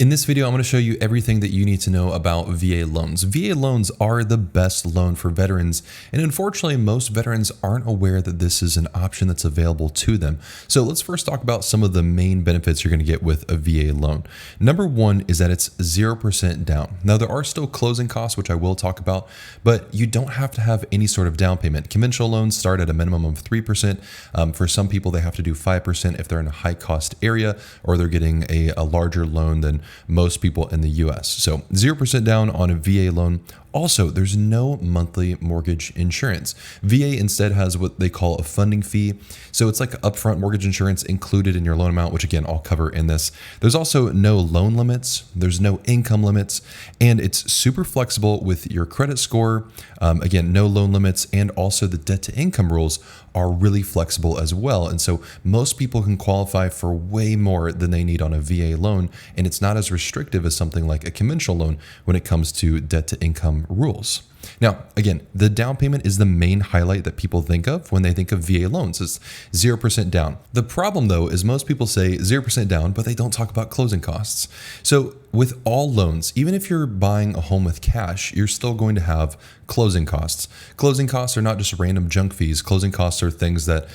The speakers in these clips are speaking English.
In this video, I'm going to show you everything that you need to know about VA loans. VA loans are the best loan for veterans, and unfortunately, most veterans aren't aware that this is an option that's available to them. So let's first talk about some of the main benefits you're going to get with a VA loan. Number one is that it's 0% down. Now, there are still closing costs, which I will talk about, but you don't have to have any sort of down payment. Conventional loans start at a minimum of 3%. For some people, they have to do 5% if they're in a high cost area or they're getting a larger loan than most people in the US. So 0% down on a VA loan. Also, there's no monthly mortgage insurance. VA instead has what they call a funding fee. So it's like upfront mortgage insurance included in your loan amount, which again, I'll cover in this. There's also no loan limits. There's no income limits, and it's super flexible with your credit score. Again, no loan limits, and also the debt to income rules are really flexible as well. And so most people can qualify for way more than they need on a VA loan. And it's not as restrictive as something like a conventional loan when it comes to debt to income rules. Now, again, the down payment is the main highlight that people think of when they think of VA loans. It's 0% down. The problem, though, is most people say 0% down, but they don't talk about closing costs. So with all loans, even if you're buying a home with cash, you're still going to have closing costs. Closing costs are not just random junk fees. Closing costs are things that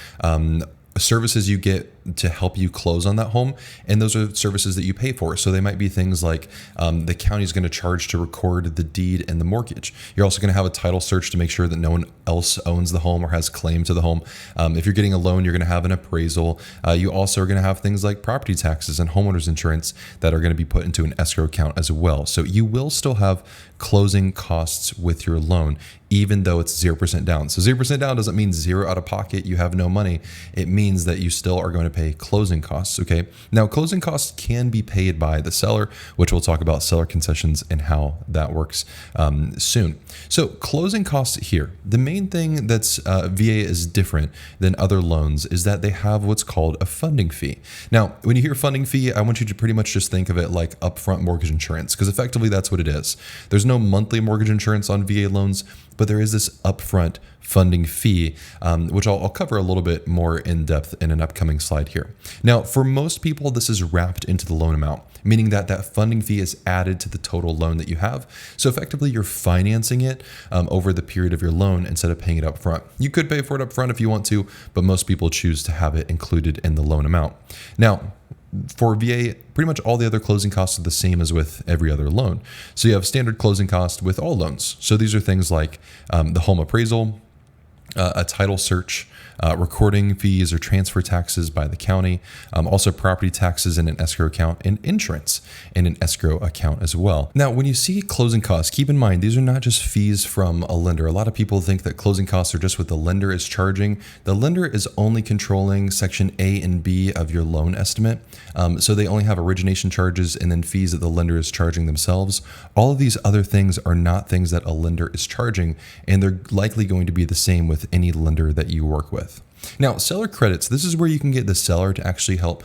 services you get to help you close on that home, and those are services that you pay for. So they might be things like the county is going to charge to record the deed and the mortgage. You're also going to have a title search to make sure that no one else owns the home or has claim to the home. If you're getting a loan, you're going to have an appraisal. You also are going to have things like property taxes and homeowners insurance that are going to be put into an escrow account as well. So you will still have closing costs with your loan, even though it's 0% down. So 0% down doesn't mean zero out of pocket, you have no money. It means that you still are going to pay closing costs, okay? Now, closing costs can be paid by the seller, which we'll talk about seller concessions and how that works soon. So closing costs here, the main thing that's VA is different than other loans is that they have what's called a funding fee. Now, when you hear funding fee, I want you to pretty much just think of it like upfront mortgage insurance, because effectively that's what it is. There's no monthly mortgage insurance on VA loans, but there is this upfront funding fee, which I'll cover a little bit more in depth in an upcoming slide here. Now, for most people, this is wrapped into the loan amount, meaning that that funding fee is added to the total loan that you have. So effectively, you're financing it over the period of your loan instead of paying it up front. You could pay for it up front if you want to, but most people choose to have it included in the loan amount. Now, for VA, pretty much all the other closing costs are the same as with every other loan. So you have standard closing costs with all loans. So these are things like the home appraisal, a title search, recording fees or transfer taxes by the county, also property taxes in an escrow account, and insurance in an escrow account as well. Now, when you see closing costs, keep in mind, these are not just fees from a lender. A lot of people think that closing costs are just what the lender is charging. The lender is only controlling section A and B of your loan estimate. So they only have origination charges and then fees that the lender is charging themselves. All of these other things are not things that a lender is charging, and they're likely going to be the same with any lender that you work with. Now, seller credits, this is where you can get the seller to actually help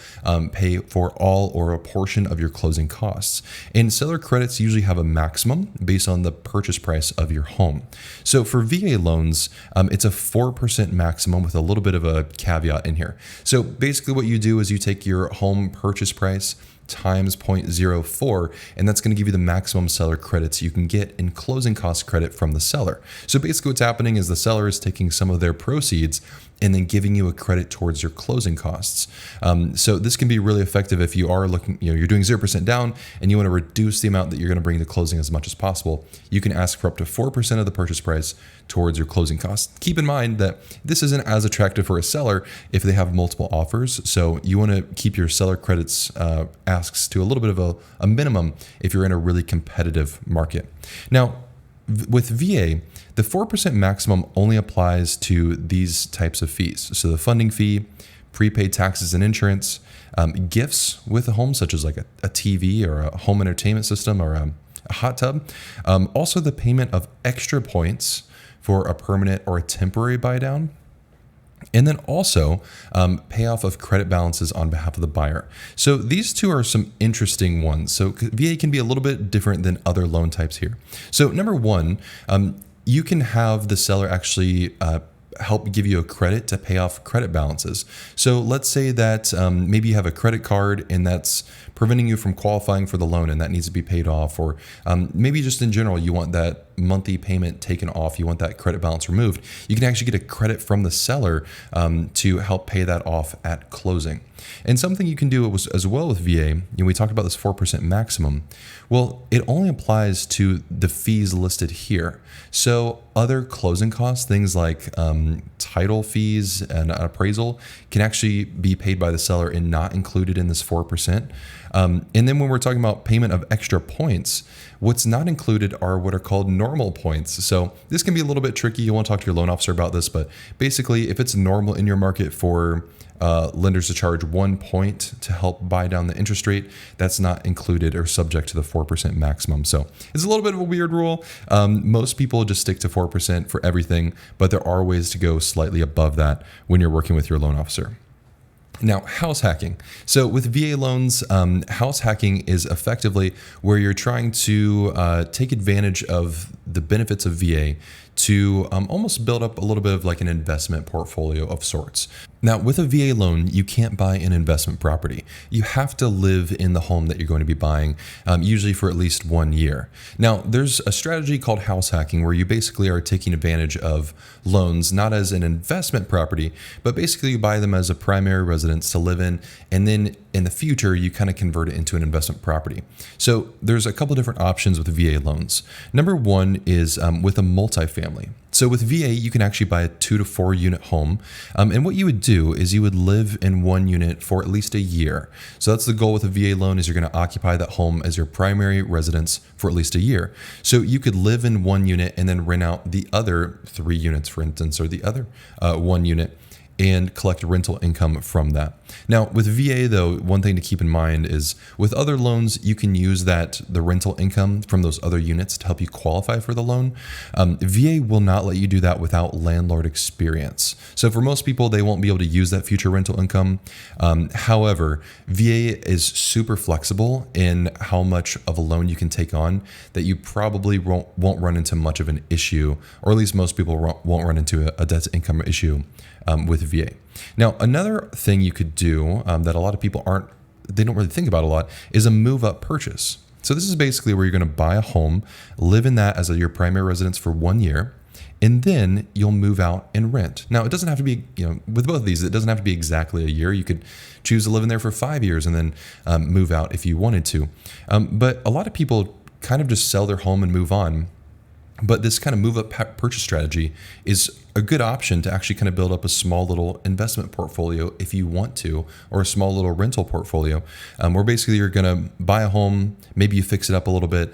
pay for all or a portion of your closing costs. And seller credits usually have a maximum based on the purchase price of your home. So for VA loans, it's a 4% maximum with a little bit of a caveat in here. So basically what you do is you take your home purchase price times 0.04, and that's going to give you the maximum seller credits you can get in closing cost credit from the seller. So basically what's happening is the seller is taking some of their proceeds and then giving you a credit towards your closing costs. So this can be really effective if you are looking, you're doing 0% down and you want to reduce the amount that you're going to bring to closing as much as possible. You can ask for up to 4% of the purchase price towards your closing costs. Keep in mind that this isn't as attractive for a seller if they have multiple offers. So you want to keep your seller credits asks to a little bit of a minimum if you're in a really competitive market. Now, with VA, the 4% maximum only applies to these types of fees. So the funding fee, prepaid taxes and insurance, gifts with a home, such as like a TV or a home entertainment system or a hot tub. Also the payment of extra points for a permanent or a temporary buy down. And then also payoff of credit balances on behalf of the buyer. So these two are some interesting ones. So VA can be a little bit different than other loan types here. So number one, you can have the seller actually help give you a credit to pay off credit balances. So let's say that maybe you have a credit card and that's preventing you from qualifying for the loan and that needs to be paid off, or maybe just in general you want that monthly payment taken off, you want that credit balance removed. You can actually get a credit from the seller to help pay that off at closing. And something you can do as well with VA, we talked about this 4% maximum. Well, it only applies to the fees listed here. So other closing costs, things like title fees and appraisal, can actually be paid by the seller and not included in this 4%. And then when we're talking about payment of extra points, what's not included are what are called normal points. So this can be a little bit tricky. You want to talk to your loan officer about this, but basically if it's normal in your market for lenders to charge 1 point to help buy down the interest rate, that's not included or subject to the 4% maximum. So it's a little bit of a weird rule. Most people just stick to 4% for everything, but there are ways to go slightly above that when you're working with your loan officer. Now, house hacking. So with VA loans, house hacking is effectively where you're trying to take advantage of the benefits of VA to almost build up a little bit of like an investment portfolio of sorts. Now, with a VA loan, you can't buy an investment property. You have to live in the home that you're going to be buying, usually for at least 1 year. Now, there's a strategy called house hacking where you basically are taking advantage of loans, not as an investment property, but basically you buy them as a primary residence to live in, and then in the future, you kind of convert it into an investment property. So there's a couple different options with VA loans. Number one is with a multifamily. So with VA, you can actually buy a 2 to 4 unit home. And what you would do is you would live in one unit for at least a year. So that's the goal with a VA loan, is you're going to occupy that home as your primary residence for at least a year. So you could live in one unit and then rent out the other 3 units, for instance, or the other 1 unit, and collect rental income from that. Now, with VA, though, one thing to keep in mind is with other loans, you can use the rental income from those other units to help you qualify for the loan. VA will not let you do that without landlord experience. So for most people, they won't be able to use that future rental income. However, VA is super flexible in how much of a loan you can take on that you probably won't run into much of an issue, or at least most people won't run into a debt to income issue with VA. Now, another thing you could do that a lot of people don't really think about a lot is a move-up purchase. So this is basically where you're going to buy a home, live in that as your primary residence for 1 year, and then you'll move out and rent. Now, it doesn't have to be, with both of these, it doesn't have to be exactly a year. You could choose to live in there for 5 years and then move out if you wanted to. But a lot of people kind of just sell their home and move on. But this kind of move-up purchase strategy is a good option to actually kind of build up a small little investment portfolio if you want to, or a small little rental portfolio, where basically you're going to buy a home, maybe you fix it up a little bit,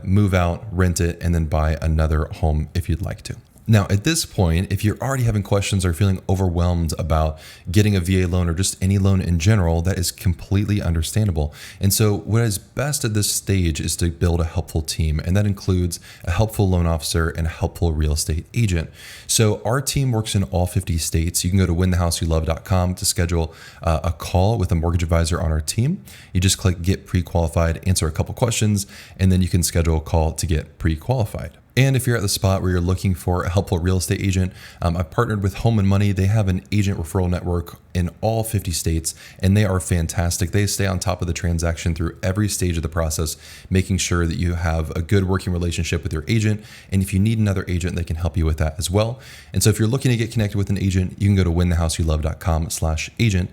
move out, rent it, and then buy another home if you'd like to. Now, at this point, if you're already having questions or feeling overwhelmed about getting a VA loan or just any loan in general, that is completely understandable. And so what is best at this stage is to build a helpful team, and that includes a helpful loan officer and a helpful real estate agent. So our team works in all 50 states. You can go to winthehouseyoulove.com to schedule a call with a mortgage advisor on our team. You just click Get Pre-Qualified, answer a couple questions, and then you can schedule a call to get pre-qualified. And if you're at the spot where you're looking for a helpful real estate agent, I've partnered with Home and Money. They have an agent referral network in all 50 states, and they are fantastic. They stay on top of the transaction through every stage of the process, making sure that you have a good working relationship with your agent. And if you need another agent, they can help you with that as well. And so if you're looking to get connected with an agent, you can go to winthehouseyoulove.com/agent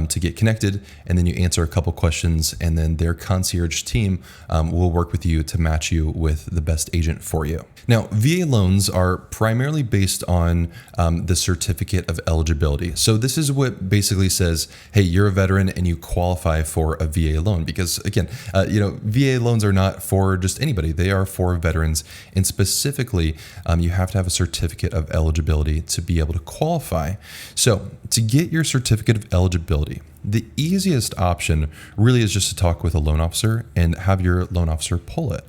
to get connected. And then you answer a couple questions, and then their concierge team will work with you to match you with the best agent for you. Now, VA loans are primarily based on the certificate of eligibility. So this is what basically says, hey, you're a veteran and you qualify for a VA loan. Because again, VA loans are not for just anybody. They are for veterans. And specifically, you have to have a certificate of eligibility to be able to qualify. So to get your certificate of eligibility, the easiest option really is just to talk with a loan officer and have your loan officer pull it.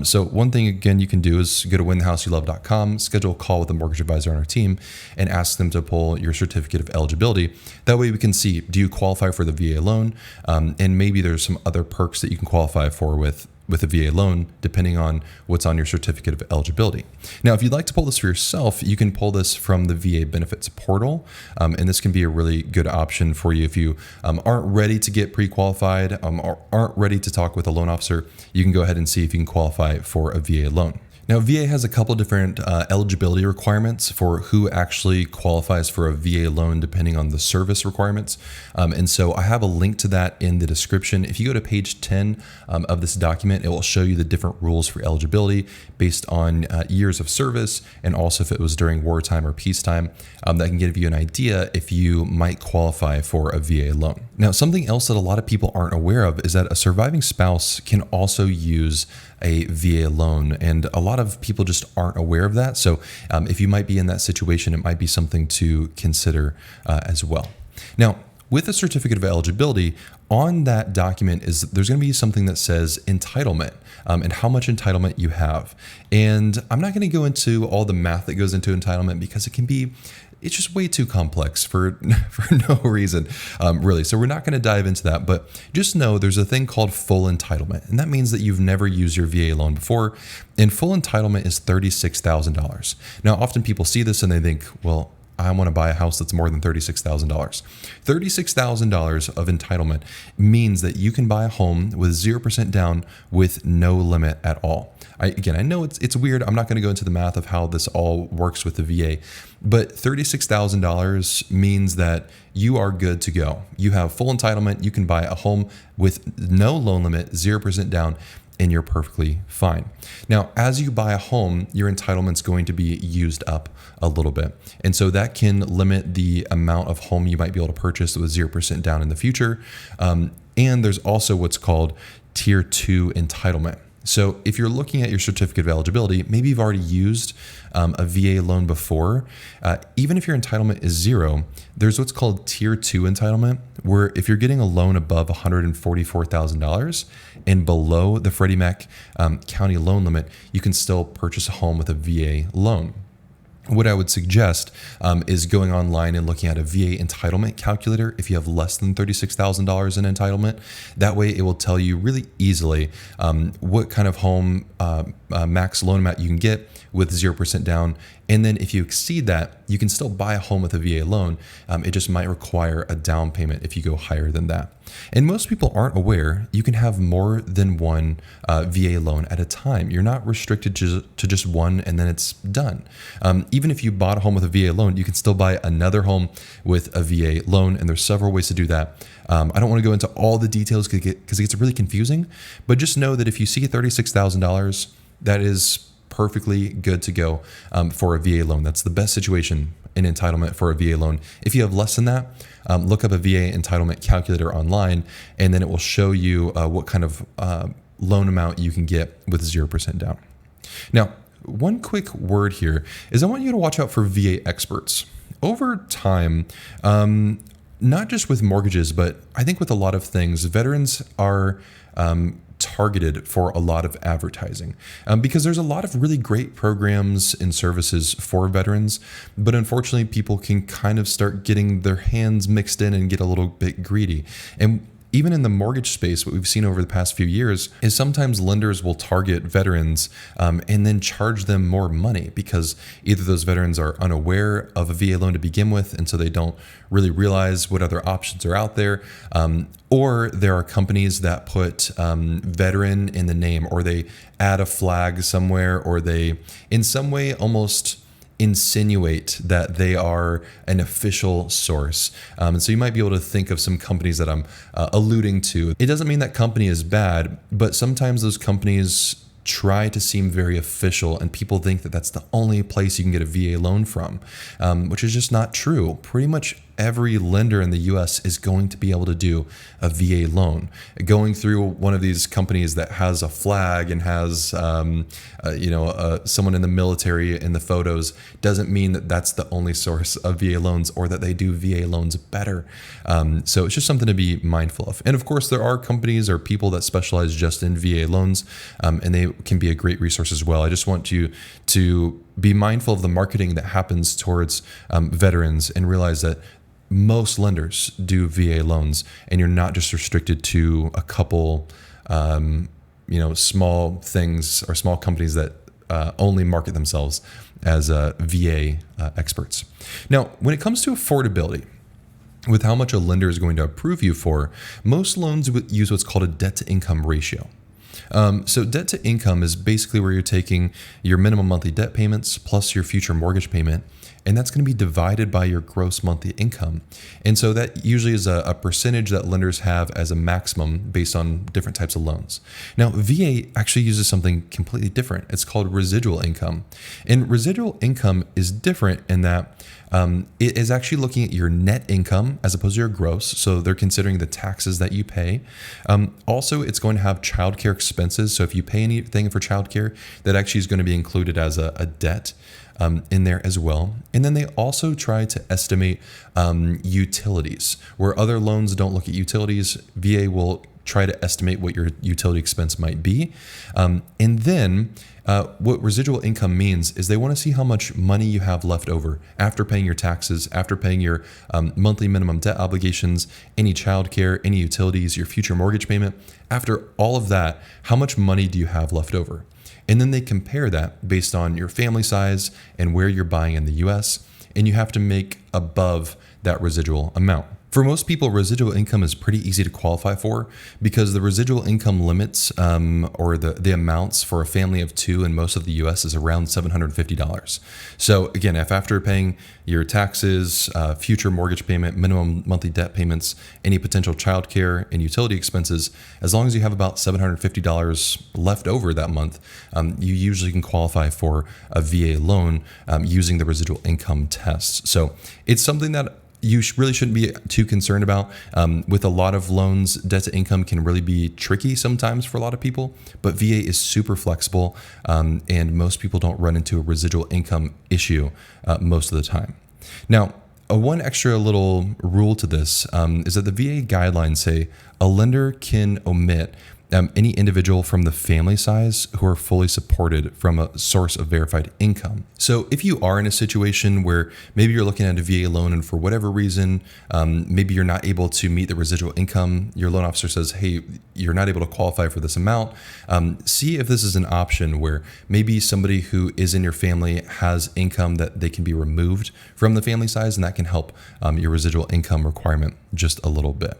So one thing, again, you can do is go to winthehouseyoulove.com, schedule a call with a mortgage advisor on our team, and ask them to pull your certificate of eligibility. That way we can see, do you qualify for the VA loan? And maybe there's some other perks that you can qualify for with with a VA loan, depending on what's on your certificate of eligibility. Now, if you'd like to pull this for yourself, you can pull this from the VA benefits portal. And this can be a really good option for you if you aren't ready to get pre-qualified or aren't ready to talk with a loan officer. You can go ahead and see if you can qualify for a VA loan. Now, VA has a couple different eligibility requirements for who actually qualifies for a VA loan depending on the service requirements. And so I have a link to that in the description. If you go to page 10 of this document, it will show you the different rules for eligibility based on years of service, and also if it was during wartime or peacetime. That can give you an idea if you might qualify for a VA loan. Now, something else that a lot of people aren't aware of is that a surviving spouse can also use a VA loan, and a lot of people just aren't aware of that. So if you might be in that situation, it might be something to consider as well. Now, with a certificate of eligibility, on that document there's going to be something that says entitlement and how much entitlement you have. And I'm not going to go into all the math that goes into entitlement because it's just way too complex for no reason, really. So we're not going to dive into that, but just know there's a thing called full entitlement, and that means that you've never used your VA loan before, and full entitlement is $36,000. Now, often people see this and they think, well, I want to buy a house that's more than $36,000. $36,000 of entitlement means that you can buy a home with 0% down with no limit at all. I know it's weird. I'm not going to go into the math of how this all works with the VA, but $36,000 means that you are good to go. You have full entitlement. You can buy a home with no loan limit, 0% down, and you're perfectly fine. Now, as you buy a home, your entitlement's going to be used up a little bit. And so that can limit the amount of home you might be able to purchase with 0% down in the future. And there's also what's called Tier 2 entitlement. So if you're looking at your certificate of eligibility, maybe you've already used a VA loan before. Even if your entitlement is 0, there's what's called Tier 2 entitlement, where if you're getting a loan above $144,000 and below the Freddie Mac county loan limit, you can still purchase a home with a VA loan. What I would suggest is going online and looking at a VA entitlement calculator if you have less than $36,000 in entitlement. That way it will tell you really easily what kind of home max loan amount you can get with 0% down. And then if you exceed that, you can still buy a home with a VA loan. It just might require a down payment if you go higher than that. And most people aren't aware you can have more than one VA loan at a time. You're not restricted to just one and then it's done. Even if you bought a home with a VA loan, you can still buy another home with a VA loan, and there's several ways to do that. I don't want to go into all the details because it gets really confusing, but just know that if you see $36,000, that is perfectly good to go for a VA loan. That's the best situation in entitlement for a VA loan. If you have less than that, look up a VA entitlement calculator online, and then it will show you what kind of loan amount you can get with 0% down. Now, one quick word here is I want you to watch out for VA experts. Over time, not just with mortgages, but I think with a lot of things, veterans are targeted for a lot of advertising because there's a lot of really great programs and services for veterans, but unfortunately people can kind of start getting their hands mixed in and get a little bit greedy. And even in the mortgage space, what we've seen over the past few years is sometimes lenders will target veterans and then charge them more money because either those veterans are unaware of a VA loan to begin with, and so they don't really realize what other options are out there, or there are companies that put veteran in the name, or they add a flag somewhere, or they in some way almost insinuate that they are an official source. And so you might be able to think of some companies that I'm alluding to. It doesn't mean that company is bad, but sometimes those companies try to seem very official, and people think that that's the only place you can get a VA loan from, which is just not true. Pretty much every lender in the US is going to be able to do a VA loan. Going through one of these companies that has a flag and has someone in the military in the photos doesn't mean that that's the only source of VA loans or that they do VA loans better. So it's just something to be mindful of. And of course, there are companies or people that specialize just in VA loans, and they can be a great resource as well. I just want you to be mindful of the marketing that happens towards veterans and realize that most lenders do VA loans, and you're not just restricted to a couple small things or small companies that only market themselves as VA experts. Now, when it comes to affordability, with how much a lender is going to approve you for, most loans use what's called a debt to income ratio. So debt to income is basically where you're taking your minimum monthly debt payments plus your future mortgage payment, and that's going to be divided by your gross monthly income. And so that usually is a percentage that lenders have as a maximum based on different types of loans. Now, VA actually uses something completely different. It's called residual income. And residual income is different in that it is actually looking at your net income as opposed to your gross. So they're considering the taxes that you pay. Also, it's going to have childcare expenses. So if you pay anything for childcare, that actually is going to be included as a debt in there as well. And then they also try to estimate utilities. Where other loans don't look at utilities, VA will try to estimate what your utility expense might be. And then what residual income means is they want to see how much money you have left over after paying your taxes, after paying your monthly minimum debt obligations, any childcare, any utilities, your future mortgage payment. After all of that, how much money do you have left over? And then they compare that based on your family size and where you're buying in the US, and you have to make above that residual amount. For most people, residual income is pretty easy to qualify for because the residual income limits or the amounts for a family of two in most of the US is around $750. So again, if after paying your taxes, future mortgage payment, minimum monthly debt payments, any potential childcare and utility expenses, as long as you have about $750 left over that month, you usually can qualify for a VA loan using the residual income test. So it's something that you really shouldn't be too concerned about. With a lot of loans, debt to income can really be tricky sometimes for a lot of people, but VA is super flexible, and most people don't run into a residual income issue most of the time. Now, one extra little rule to this is that the VA guidelines say a lender can omit any individual from the family size who are fully supported from a source of verified income. So if you are in a situation where maybe you're looking at a VA loan and for whatever reason, maybe you're not able to meet the residual income, your loan officer says, hey, you're not able to qualify for this amount, see if this is an option where maybe somebody who is in your family has income that they can be removed from the family size, and that can help your residual income requirement just a little bit.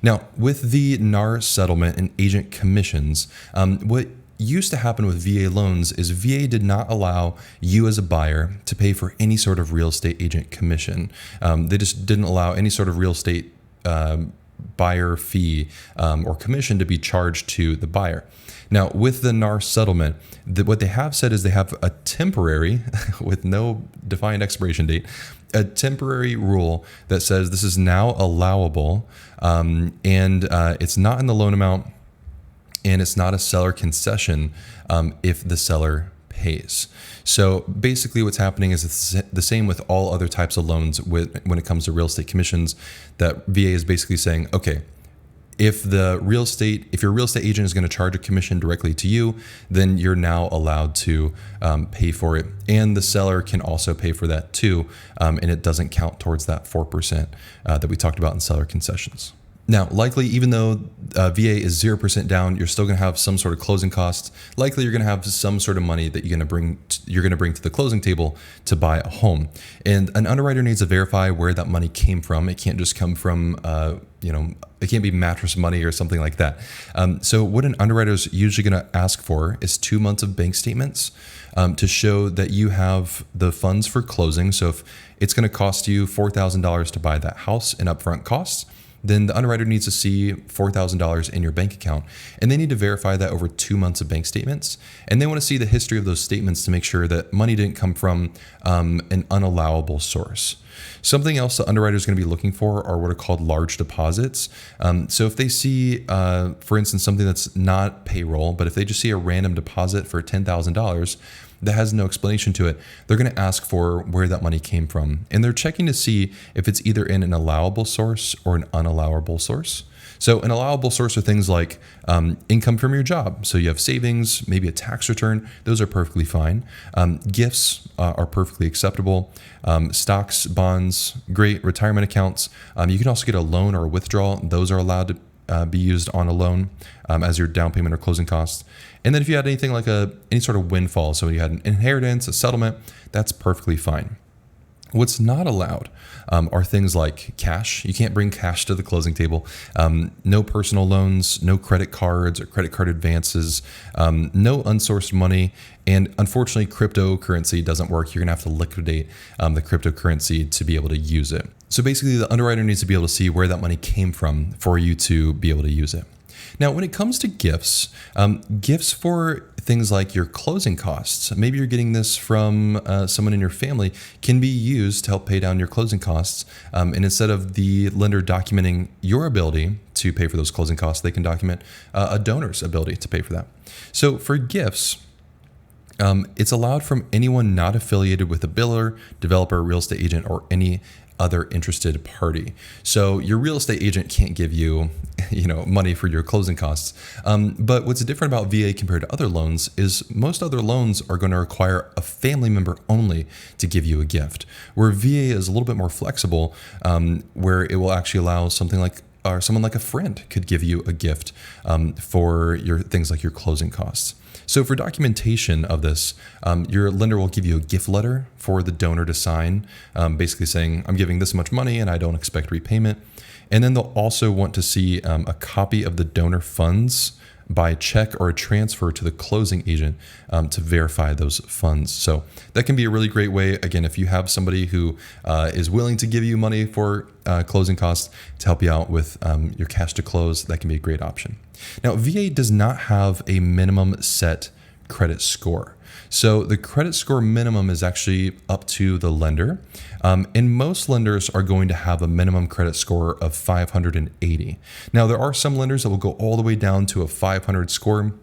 Now, with the NAR settlement and agent commissions, what used to happen with VA loans is VA did not allow you as a buyer to pay for any sort of real estate agent commission. They just didn't allow any sort of real estate buyer fee or commission to be charged to the buyer. Now, with the NAR settlement, what they have said is they have a temporary, with no defined expiration date, a temporary rule that says this is now allowable, and it's not in the loan amount, and it's not a seller concession if the seller pays. So basically what's happening is it's the same with all other types of loans when it comes to real estate commissions, that VA is basically saying, okay, if your real estate agent is going to charge a commission directly to you, then you're now allowed to pay for it. And the seller can also pay for that too. And it doesn't count towards that 4% that we talked about in seller concessions. Now, likely, even though VA is 0% down, you're still going to have some sort of closing costs. Likely, you're going to have some sort of money that you're going to bring to the closing table to buy a home. And an underwriter needs to verify where that money came from. It can't just come from, it can't be mattress money or something like that. So what an underwriter is usually going to ask for is 2 months of bank statements to show that you have the funds for closing. So if it's going to cost you $4,000 to buy that house in upfront costs, then the underwriter needs to see $4,000 in your bank account. And they need to verify that over 2 months of bank statements. And they want to see the history of those statements to make sure that money didn't come from an unallowable source. Something else the underwriter is going to be looking for are what are called large deposits. So if they see, for instance, something that's not payroll, but if they just see a random deposit for $10,000, that has no explanation to it, they're going to ask for where that money came from. And they're checking to see if it's either in an allowable source or an unallowable source. So an allowable source are things like income from your job. So you have savings, maybe a tax return. Those are perfectly fine. Gifts are perfectly acceptable. Stocks, bonds, great. Retirement accounts. You can also get a loan or a withdrawal. Those are allowed be used on a loan as your down payment or closing costs. And then if you had anything like any sort of windfall, so you had an inheritance, a settlement, that's perfectly fine. What's not allowed are things like cash. You can't bring cash to the closing table. No personal loans, no credit cards or credit card advances, no unsourced money. And unfortunately, cryptocurrency doesn't work. You're going to have to liquidate the cryptocurrency to be able to use it. So basically, the underwriter needs to be able to see where that money came from for you to be able to use it. Now, when it comes to gifts, gifts for things like your closing costs, maybe you're getting this from someone in your family, can be used to help pay down your closing costs. And instead of the lender documenting your ability to pay for those closing costs, they can document a donor's ability to pay for that. So for gifts, it's allowed from anyone not affiliated with a biller, developer, real estate agent, or any other interested party. So your real estate agent can't give you, money for your closing costs. But what's different about VA compared to other loans is most other loans are going to require a family member only to give you a gift, where VA is a little bit more flexible, where it will actually allow something like or someone like a friend could give you a gift for your things like your closing costs. So for documentation of this, your lender will give you a gift letter for the donor to sign, basically saying, I'm giving this much money and I don't expect repayment. And then they'll also want to see a copy of the donor funds by check or a transfer to the closing agent to verify those funds. So that can be a really great way, again, if you have somebody who is willing to give you money for closing costs to help you out with your cash to close, that can be a great option. Now, VA does not have a minimum set credit score. So the credit score minimum is actually up to the lender. And most lenders are going to have a minimum credit score of 580. Now, there are some lenders that will go all the way down to a 500 score.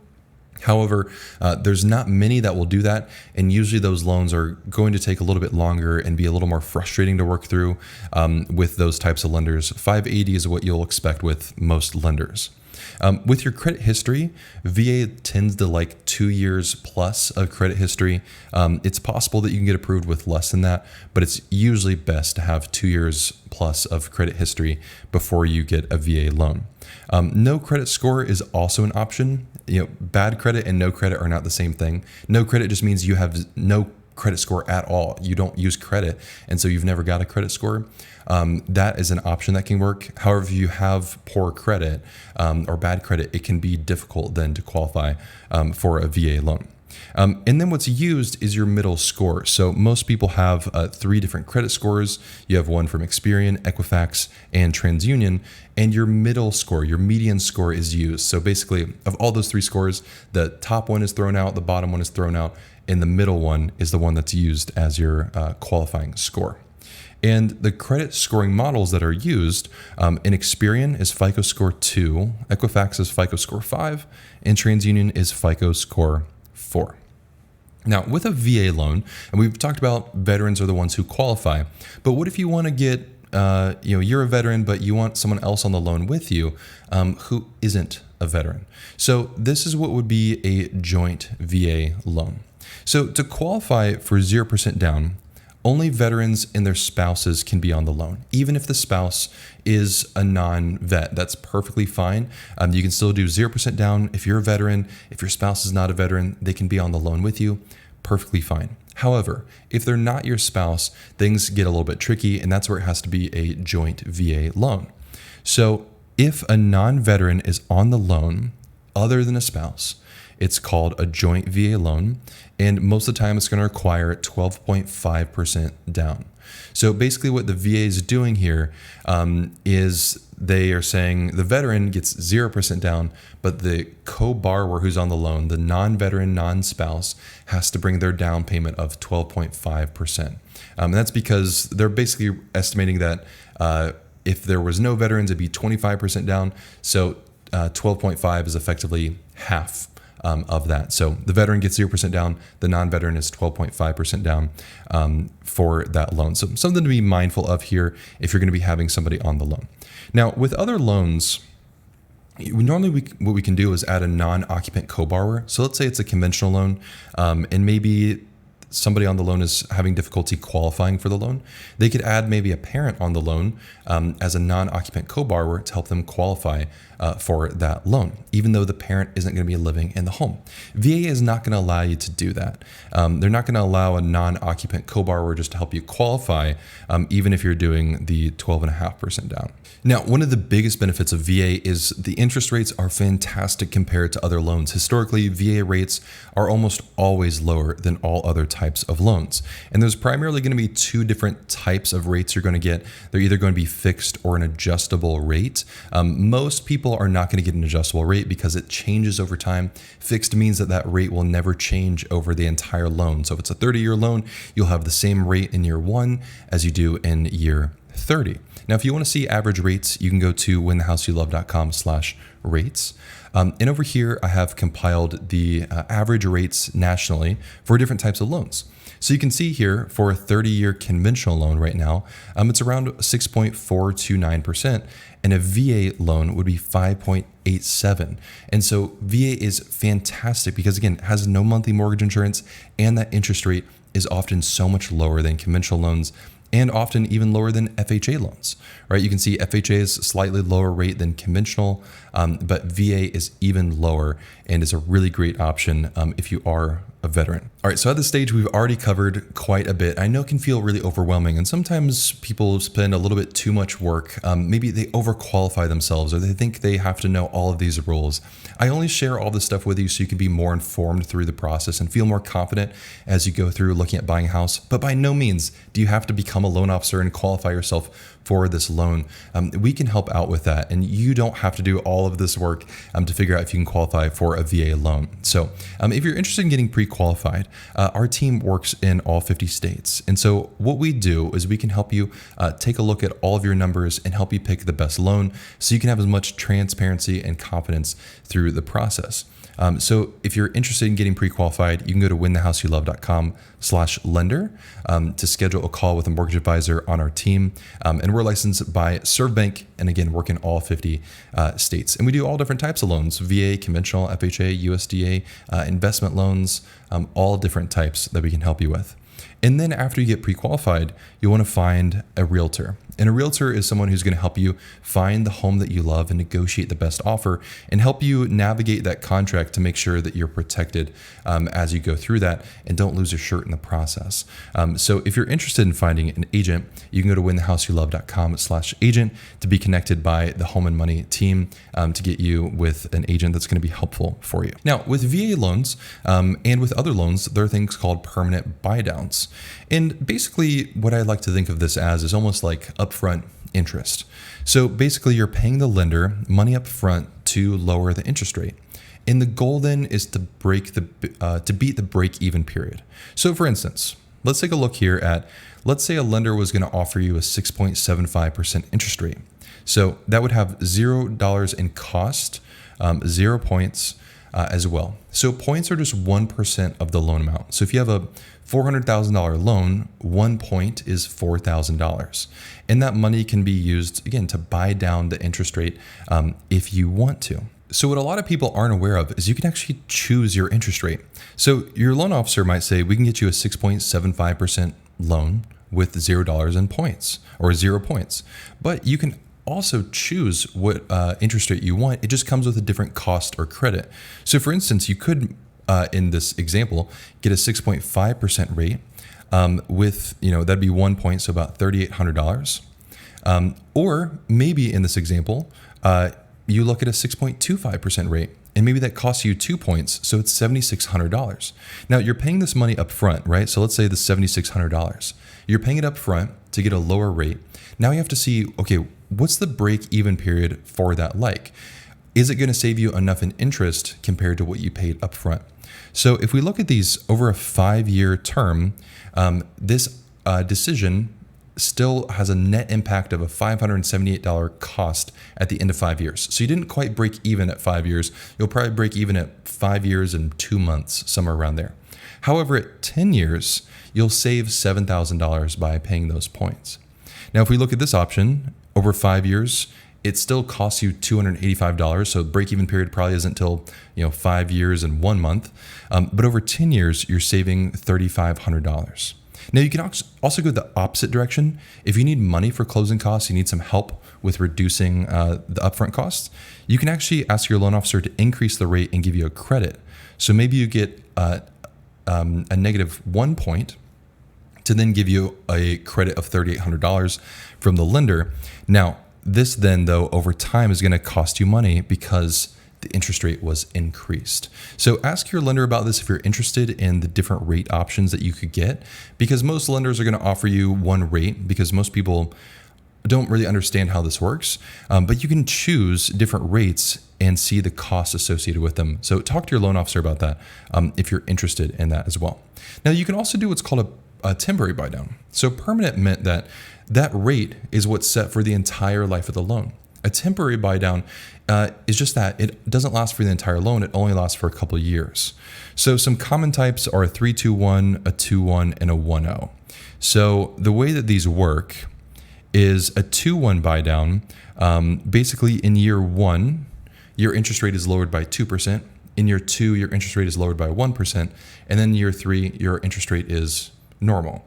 However, there's not many that will do that. And usually those loans are going to take a little bit longer and be a little more frustrating to work through with those types of lenders. 580 is what you'll expect with most lenders. With your credit history, VA tends to like 2 years plus of credit history. It's possible that you can get approved with less than that, but it's usually best to have 2 years plus of credit history before you get a VA loan. No credit score is also an option. Bad credit and no credit are not the same thing. No credit just means you have no credit score at all. You don't use credit, and so you've never got a credit score. That is an option that can work. However, if you have poor credit or bad credit, it can be difficult then to qualify for a VA loan. And then what's used is your middle score. So most people have 3 different credit scores. You have one from Experian, Equifax, and TransUnion. And your middle score, your median score is used. So basically, of all those 3 scores, the top one is thrown out, the bottom one is thrown out, and the middle one is the one that's used as your qualifying score. And the credit scoring models that are used in Experian is FICO Score 2, Equifax is FICO Score 5, and TransUnion is FICO Score 4. Now, with a VA loan, and we've talked about veterans are the ones who qualify, but what if you want to get, you're a veteran, but you want someone else on the loan with you who isn't a veteran? So this is what would be a joint VA loan. So to qualify for 0% down, only veterans and their spouses can be on the loan. Even if the spouse is a non-vet, that's perfectly fine. You can still do 0% down. If you're a veteran, if your spouse is not a veteran, they can be on the loan with you. Perfectly fine. However, if they're not your spouse, things get a little bit tricky, and that's where it has to be a joint VA loan. So if a non-veteran is on the loan other than a spouse, it's called a joint VA loan, and most of the time it's going to require 12.5% down. So basically what the VA is doing here is they are saying the veteran gets 0% down, but the co-borrower who's on the loan, the non-veteran, non-spouse, has to bring their down payment of 12.5%. And that's because they're basically estimating that if there was no veterans, it'd be 25% down. So 12.5 is effectively half of that. So the veteran gets 0% down, the non-veteran is 12.5% down for that loan. So something to be mindful of here if you're going to be having somebody on the loan. Now, with other loans, normally what we can do is add a non-occupant co-borrower. So let's say it's a conventional loan, and maybe somebody on the loan is having difficulty qualifying for the loan, they could add maybe a parent on the loan as a non-occupant co-borrower to help them qualify for that loan, even though the parent isn't going to be living in the home. VA is not going to allow you to do that. They're not going to allow a non-occupant co-borrower just to help you qualify, even if you're doing the 12.5% down. Now, one of the biggest benefits of VA is the interest rates are fantastic compared to other loans. Historically, VA rates are almost always lower than all other types of loans. And there's primarily going to be two different types of rates you're going to get. They're either going to be fixed or an adjustable rate. Most people are not going to get an adjustable rate because it changes over time. Fixed means that that rate will never change over the entire loan. So if it's a 30-year loan, you'll have the same rate in year 1 as you do in year 30. Now, if you want to see average rates, you can go to winthehouseyoulove.com/rates. And over here, I have compiled the average rates nationally for different types of loans. So you can see here for a 30-year conventional loan right now, it's around 6.429%, and a VA loan would be 5.87. And so VA is fantastic because, again, it has no monthly mortgage insurance, and that interest rate is often so much lower than conventional loans, and often even lower than FHA loans, right? You can see FHA is slightly lower rate than conventional, but VA is even lower and is a really great option if you are a veteran. All right, so at this stage, we've already covered quite a bit. I know it can feel really overwhelming, and sometimes people spend a little bit too much work. Maybe they overqualify themselves, or they think they have to know all of these rules. I only share all this stuff with you so you can be more informed through the process and feel more confident as you go through looking at buying a house. But by no means do you have to become a loan officer and qualify yourself for this loan. We can help out with that, and you don't have to do all of this work to figure out if you can qualify for a VA loan. So if you're interested in getting pre-qualified, our team works in all 50 states. And so what we do is we can help you take a look at all of your numbers and help you pick the best loan so you can have as much transparency and confidence through the process. So if you're interested in getting pre-qualified, you can go to winthehouseyoulove.com/lender to schedule a call with a mortgage advisor on our team. And we're licensed by ServBank, and again, work in all 50 states. And we do all different types of loans: VA, conventional, FHA, USDA, investment loans, all different types that we can help you with. And then after you get pre-qualified, you want to find a realtor. And a realtor is someone who's going to help you find the home that you love and negotiate the best offer and help you navigate that contract to make sure that you're protected as you go through that and don't lose your shirt in the process. So if you're interested in finding an agent, you can go to winthehouseyoulove.com/agent to be connected by the Home and Money team to get you with an agent that's going to be helpful for you. Now, with VA loans and with other loans, there are things called permanent buy downs. And basically what I like to think of this as is almost like upfront interest. So basically you're paying the lender money up front to lower the interest rate. And the goal then is to beat the break-even period. So for instance, let's take a look here at, let's say a lender was going to offer you a 6.75% interest rate. So that would have $0 in cost, 0 points as well. So points are just 1% of the loan amount. So if you have a $400,000 loan, 1 point is $4,000. And that money can be used, again, to buy down the interest rate if you want to. So what a lot of people aren't aware of is you can actually choose your interest rate. So your loan officer might say, we can get you a 6.75% loan with $0 in points or 0 points. But you can also choose what interest rate you want. It just comes with a different cost or credit. So for instance, you could, in this example, get a 6.5% rate with, that'd be 1 point, so about $3,800. Or maybe in this example, you look at a 6.25% rate, and maybe that costs you 2 points, so it's $7,600. Now you're paying this money up front, right? So let's say the $7,600. You're paying it up front to get a lower rate. Now you have to see, okay, what's the break-even period for that like? Is it going to save you enough in interest compared to what you paid up front? So if we look at these over a 5-year term, this decision still has a net impact of a $578 cost at the end of 5 years. So you didn't quite break even at 5 years. You'll probably break even at 5 years and 2 months, somewhere around there. However, at 10 years, you'll save $7,000 by paying those points. Now, if we look at this option over 5 years, it still costs you $285. So break-even period probably isn't until 5 years and 1 month. But over 10 years, you're saving $3,500. Now, you can also go the opposite direction. If you need money for closing costs, you need some help with reducing the upfront costs, you can actually ask your loan officer to increase the rate and give you a credit. So maybe you get a -1 point to then give you a credit of $3,800 from the lender. Now, this then, though, over time is going to cost you money because the interest rate was increased. So ask your lender about this if you're interested in the different rate options that you could get, because most lenders are going to offer you one rate because most people don't really understand how this works. But you can choose different rates and see the costs associated with them. So talk to your loan officer about that if you're interested in that as well. Now, you can also do what's called a temporary buy down. So permanent meant that rate is what's set for the entire life of the loan. A temporary buy down is just that. It doesn't last for the entire loan. It only lasts for a couple of years. So some common types are a 3-2-1, a 2-1, and a 1-0. So the way that these work is a 2-1 buy down. Basically, in year 1, your interest rate is lowered by 2%. In year 2, your interest rate is lowered by 1%. And then year 3, your interest rate is normal.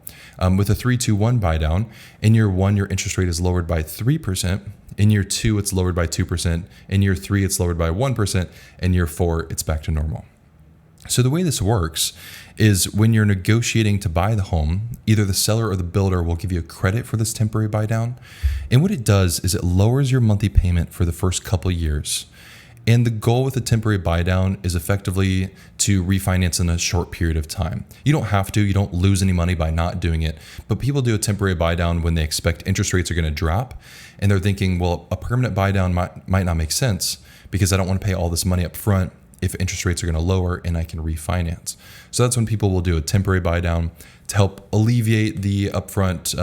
With a 3-2-1 buy down, in year 1, your interest rate is lowered by 3%. In year 2, it's lowered by 2%. In year 3, it's lowered by 1%. In year 4, it's back to normal. So the way this works is when you're negotiating to buy the home, either the seller or the builder will give you a credit for this temporary buy down. And what it does is it lowers your monthly payment for the first couple years. And the goal with a temporary buy down is effectively to refinance in a short period of time. You don't have to, you don't lose any money by not doing it, but people do a temporary buy down when they expect interest rates are going to drop. And they're thinking, well, a permanent buy down might not make sense because I don't want to pay all this money up front if interest rates are going to lower and I can refinance. So that's when people will do a temporary buy down to help alleviate the upfront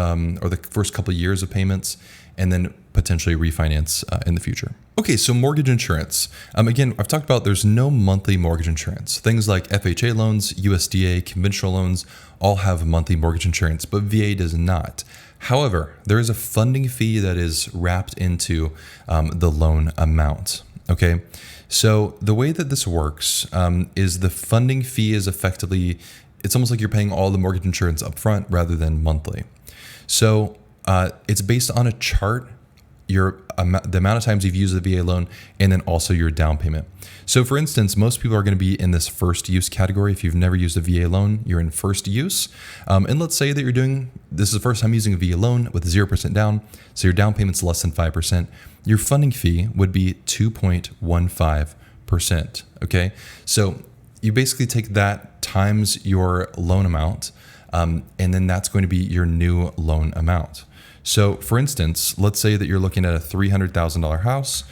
or the first couple of years of payments and then potentially refinance in the future. Okay, so mortgage insurance. Again, I've talked about there's no monthly mortgage insurance. Things like FHA loans, USDA, conventional loans all have monthly mortgage insurance, but VA does not. However, there is a funding fee that is wrapped into the loan amount. Okay, so the way that this works is the funding fee is effectively, it's almost like you're paying all the mortgage insurance up front rather than monthly. So it's based on a chart, the amount of times you've used the VA loan, and then also your down payment. So for instance, most people are going to be in this first use category. If you've never used a VA loan, you're in first use. And let's say that this is the first time using a VA loan with 0% down. So your down payment's less than 5%. Your funding fee would be 2.15%. Okay. So you basically take that times your loan amount, and then that's going to be your new loan amount. So for instance, let's say that you're looking at a $300,000 house.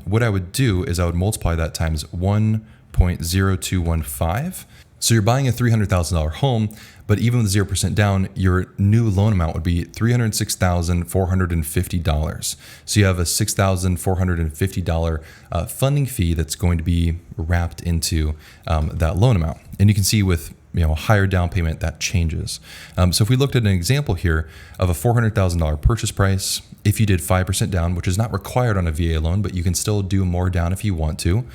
What I would do is I would multiply that times 1.0215. So you're buying a $300,000 home, but even with 0% down, your new loan amount would be $306,450. So you have a $6,450 funding fee that's going to be wrapped into that loan amount. And you can see with a higher down payment, that changes. So if we looked at an example here of a $400,000 purchase price, if you did 5% down, which is not required on a VA loan, but you can still do more down if you want to.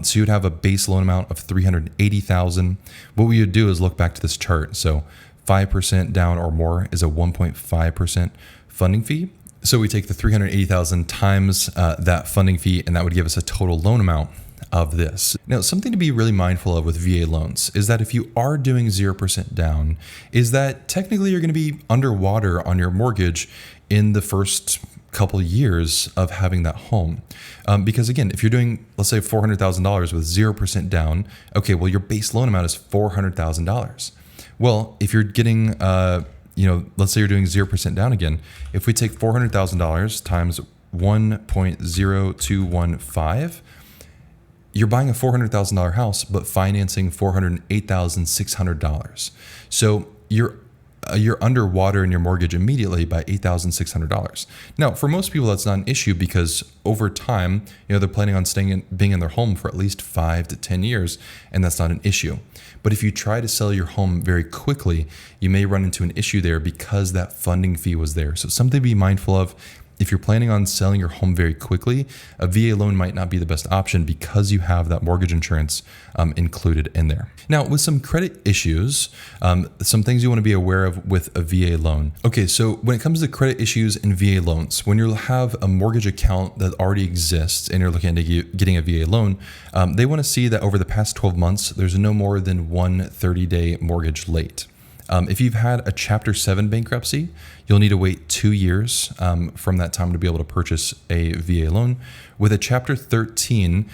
So you'd have a base loan amount of $380,000. What we would do is look back to this chart. So 5% down or more is a 1.5% funding fee. So we take the $380,000 times that funding fee, and that would give us a total loan amount of this. Now, something to be really mindful of with VA loans is that if you are doing 0% down, is that technically you're going to be underwater on your mortgage in the first couple years of having that home. Because again, if you're doing, let's say $400,000 with 0% down, okay, well, your base loan amount is $400,000. Well, if you're getting, let's say you're doing 0% down again, if we take $400,000 times 1.0215, you're buying a $400,000 house, but financing $408,600. So you're underwater in your mortgage immediately by $8,600. Now, for most people, that's not an issue because over time, they're planning on being in their home for at least 5 to 10 years, and that's not an issue. But if you try to sell your home very quickly, you may run into an issue there because that funding fee was there. So something to be mindful of. if you're planning on selling your home very quickly, a VA loan might not be the best option because you have that mortgage insurance included in there. Now, with some credit issues, some things you want to be aware of with a VA loan. Okay, so when it comes to credit issues in VA loans, when you have a mortgage account that already exists and you're looking at getting a VA loan, they want to see that over the past 12 months, there's no more than one 30-day mortgage late. If you've had a Chapter 7 bankruptcy, you'll need to wait 2 years from that time to be able to purchase a VA loan. With a Chapter 13,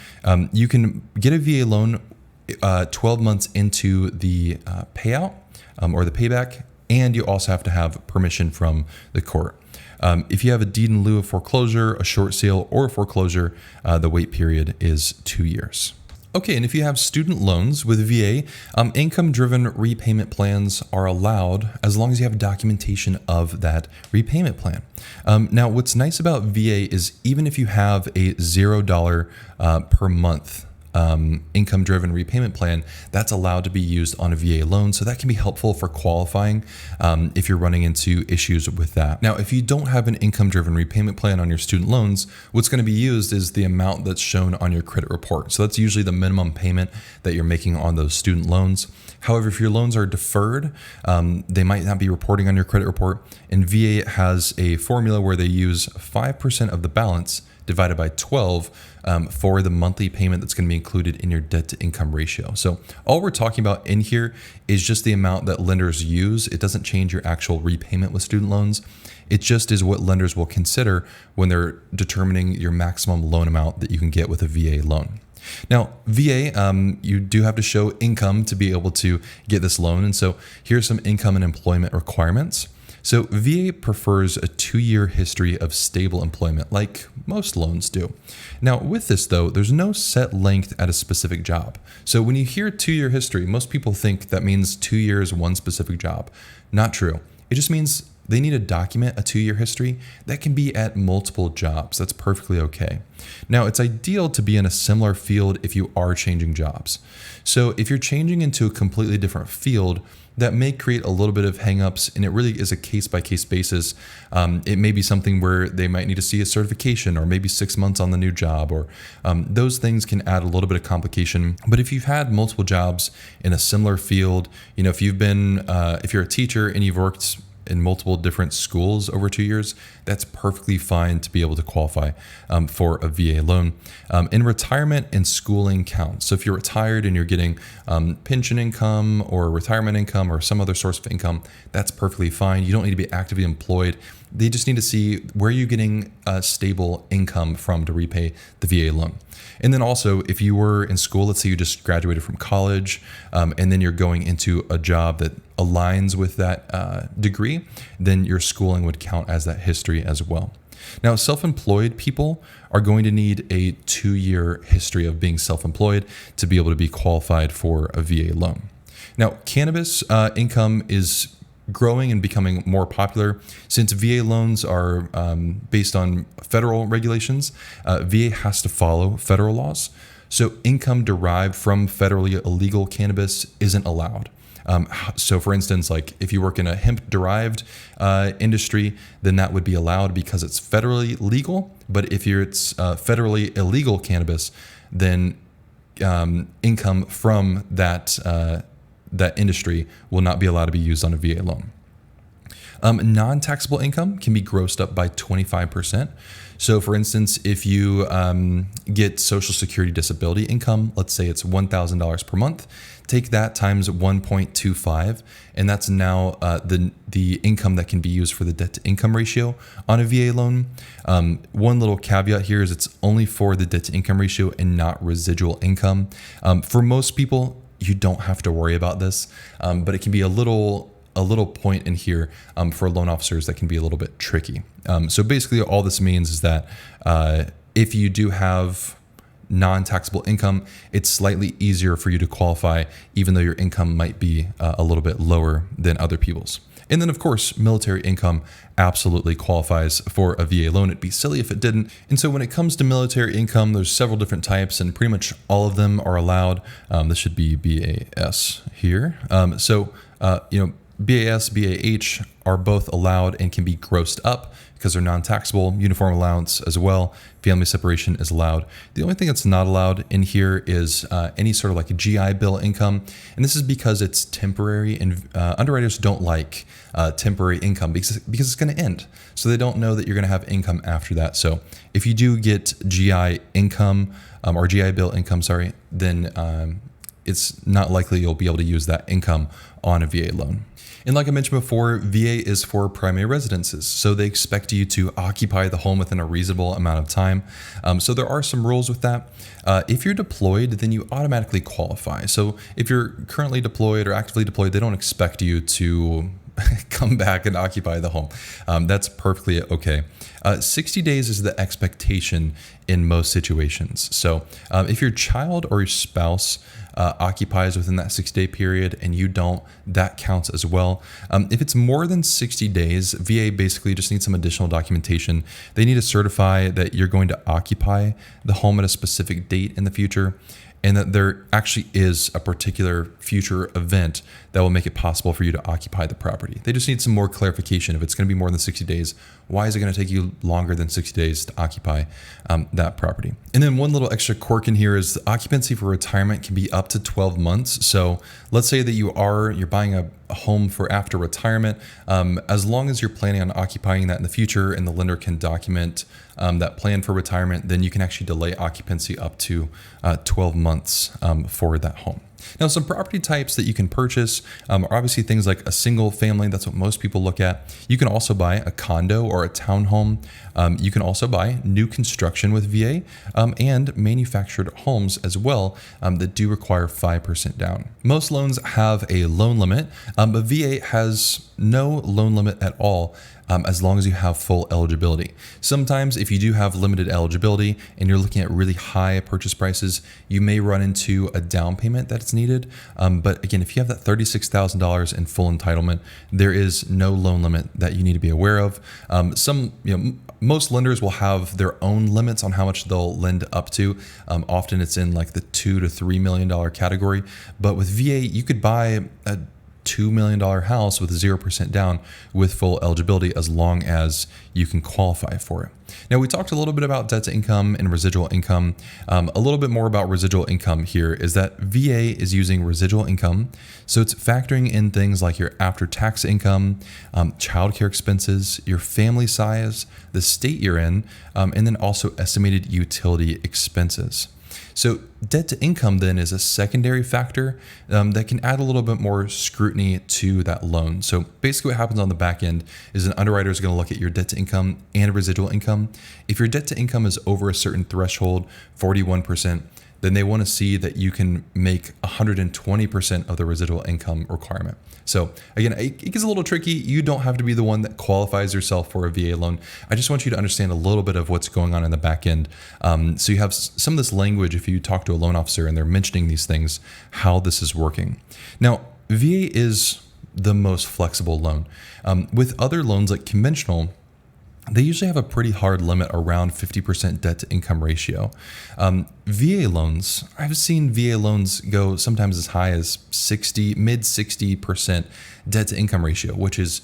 you can get a VA loan 12 months into the payout or the payback, and you also have to have permission from the court. If you have a deed in lieu of foreclosure, a short sale, or a foreclosure, the wait period is 2 years. Okay, and if you have student loans with VA, income-driven repayment plans are allowed as long as you have documentation of that repayment plan. Now, what's nice about VA is even if you have a $0 per month income-driven repayment plan, that's allowed to be used on a VA loan. So that can be helpful for qualifying if you're running into issues with that. Now, if you don't have an income-driven repayment plan on your student loans, what's going to be used is the amount that's shown on your credit report. So that's usually the minimum payment that you're making on those student loans. However, if your loans are deferred, they might not be reporting on your credit report. And VA has a formula where they use 5% of the balance divided by 12 for the monthly payment that's going to be included in your debt to income ratio. So all we're talking about in here is just the amount that lenders use. It doesn't change your actual repayment with student loans. It just is what lenders will consider when they're determining your maximum loan amount that you can get with a VA loan. Now, VA, you do have to show income to be able to get this loan. And so here's some income and employment requirements. So VA prefers a 2-year history of stable employment, like most loans do. Now, with this though, there's no set length at a specific job. So when you hear 2-year history, most people think that means 2 years, one specific job. Not true. It just means they need to document a 2-year history that can be at multiple jobs. That's perfectly okay. Now, it's ideal to be in a similar field if you are changing jobs. So if you're changing into a completely different field, that may create a little bit of hangups, and it really is a case-by-case basis. It may be something where they might need to see a certification or maybe 6 months on the new job, or those things can add a little bit of complication. But if you've had multiple jobs in a similar field, if you've been, if you're a teacher and you've worked in multiple different schools over 2 years, that's perfectly fine to be able to qualify for a VA loan. In retirement and schooling counts. So if you're retired and you're getting pension income or retirement income or some other source of income, that's perfectly fine. You don't need to be actively employed. They just need to see where you're getting stable income from to repay the VA loan. And then also, if you were in school, let's say you just graduated from college, and then you're going into a job that aligns with that degree, then your schooling would count as that history as well. Now, self-employed people are going to need a 2-year history of being self-employed to be able to be qualified for a VA loan. Now, cannabis income is growing and becoming more popular. Since VA loans are based on federal regulations, VA has to follow federal laws. So income derived from federally illegal cannabis isn't allowed. So for instance, like if you work in a hemp-derived industry, then that would be allowed because it's federally legal. But if it's federally illegal cannabis, then income from that industry will not be allowed to be used on a VA loan. Non-taxable income can be grossed up by 25%. So for instance, if you get Social Security disability income, let's say it's $1,000 per month, take that times 1.25, and that's now the income that can be used for the debt to income ratio on a VA loan. One little caveat here is it's only for the debt to income ratio and not residual income. For most people, you don't have to worry about this, but it can be a little point in here for loan officers that can be a little bit tricky. So basically all this means is that if you do have non-taxable income, it's slightly easier for you to qualify, even though your income might be a little bit lower than other people's. And then, of course, military income absolutely qualifies for a VA loan. It'd be silly if it didn't. And so when it comes to military income, there's several different types, and pretty much all of them are allowed. This should be BAS here. BAS, BAH are both allowed and can be grossed up because they're non-taxable. Uniform allowance as well. Family separation is allowed. The only thing that's not allowed in here is any sort of like a GI Bill income. And this is because it's temporary, and underwriters don't like temporary income because it's going to end. So they don't know that you're going to have income after that. So if you do get GI income or GI Bill income, then it's not likely you'll be able to use that income on a VA loan. And like I mentioned before, VA is for primary residences, so they expect you to occupy the home within a reasonable amount of time. So there are some rules with that. If you're deployed, then you automatically qualify. So if you're currently deployed or actively deployed, they don't expect you to come back and occupy the home. That's perfectly okay. 60 days is the expectation in most situations. So if your child or your spouse occupies within that 6-day period and you don't, that counts as well. If it's more than 60 days, VA basically just needs some additional documentation. They need to certify that you're going to occupy the home at a specific date in the future, and that there actually is a particular future event that will make it possible for you to occupy the property. They just need some more clarification. If it's going to be more than 60 days, why is it going to take you longer than 60 days to occupy that property? And then one little extra quirk in here is the occupancy for retirement can be up to 12 months. So let's say that you're buying a home for after retirement. As long as you're planning on occupying that in the future and the lender can document that plan for retirement, then you can actually delay occupancy up to 12 months for that home. Now, some property types that you can purchase are obviously things like a single family. That's what most people look at. You can also buy a condo or a townhome. You can also buy new construction with VA and manufactured homes as well that do require 5% down. Most loans have a loan limit, but VA has no loan limit at all. As long as you have full eligibility. Sometimes if you do have limited eligibility and you're looking at really high purchase prices, you may run into a down payment that's needed. But again, if you have that $36,000 in full entitlement, there is no loan limit that you need to be aware of. Most lenders will have their own limits on how much they'll lend up to. Often it's in like the $2 to $3 million category. But with VA, you could buy a $2 million house with 0% down with full eligibility as long as you can qualify for it. Now, we talked a little bit about debt to income and residual income. A little bit more about residual income here is that VA is using residual income. So it's factoring in things like your after-tax income, childcare expenses, your family size, the state you're in, and then also estimated utility expenses. So debt to income then is a secondary factor that can add a little bit more scrutiny to that loan. So basically what happens on the back end is an underwriter is going to look at your debt to income and residual income. If your debt to income is over a certain threshold, 41%, then they want to see that you can make 120% of the residual income requirement. So again, it gets a little tricky. You don't have to be the one that qualifies yourself for a VA loan. I just want you to understand a little bit of what's going on in the back end. So you have some of this language if you talk to a loan officer and they're mentioning these things, how this is working. Now, VA is the most flexible loan. With other loans like conventional, they usually have a pretty hard limit around 50% debt to income ratio. VA loans, I've seen VA loans go sometimes as high as mid 60% debt to income ratio, which is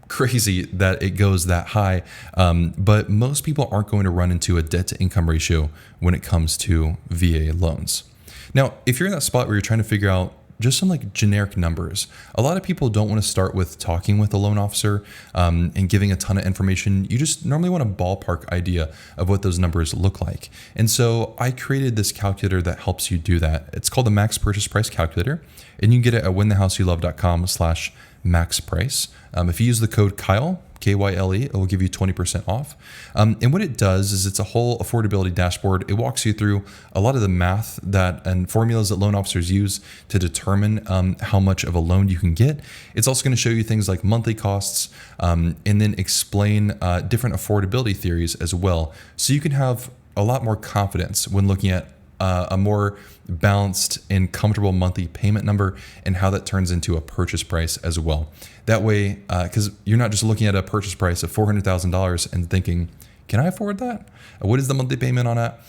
crazy that it goes that high. But most people aren't going to run into a debt to income ratio when it comes to VA loans. Now, if you're in that spot where you're trying to figure out just some like generic numbers. A lot of people don't want to start with talking with a loan officer and giving a ton of information. You just normally want a ballpark idea of what those numbers look like. And so I created this calculator that helps you do that. It's called the Max Purchase Price Calculator, and you can get it at winthehouseyoulove.com/max price. If you use the code Kyle, KYLE, it will give you 20% off. And what it does is it's a whole affordability dashboard. It walks you through a lot of the math and formulas that loan officers use to determine how much of a loan you can get. It's also going to show you things like monthly costs and then explain different affordability theories as well. So you can have a lot more confidence when looking at a more balanced and comfortable monthly payment number and how that turns into a purchase price as well. That way, because you're not just looking at a purchase price of $400,000 and thinking, can I afford that? What is the monthly payment on that?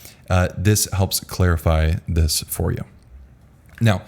This helps clarify this for you. Now,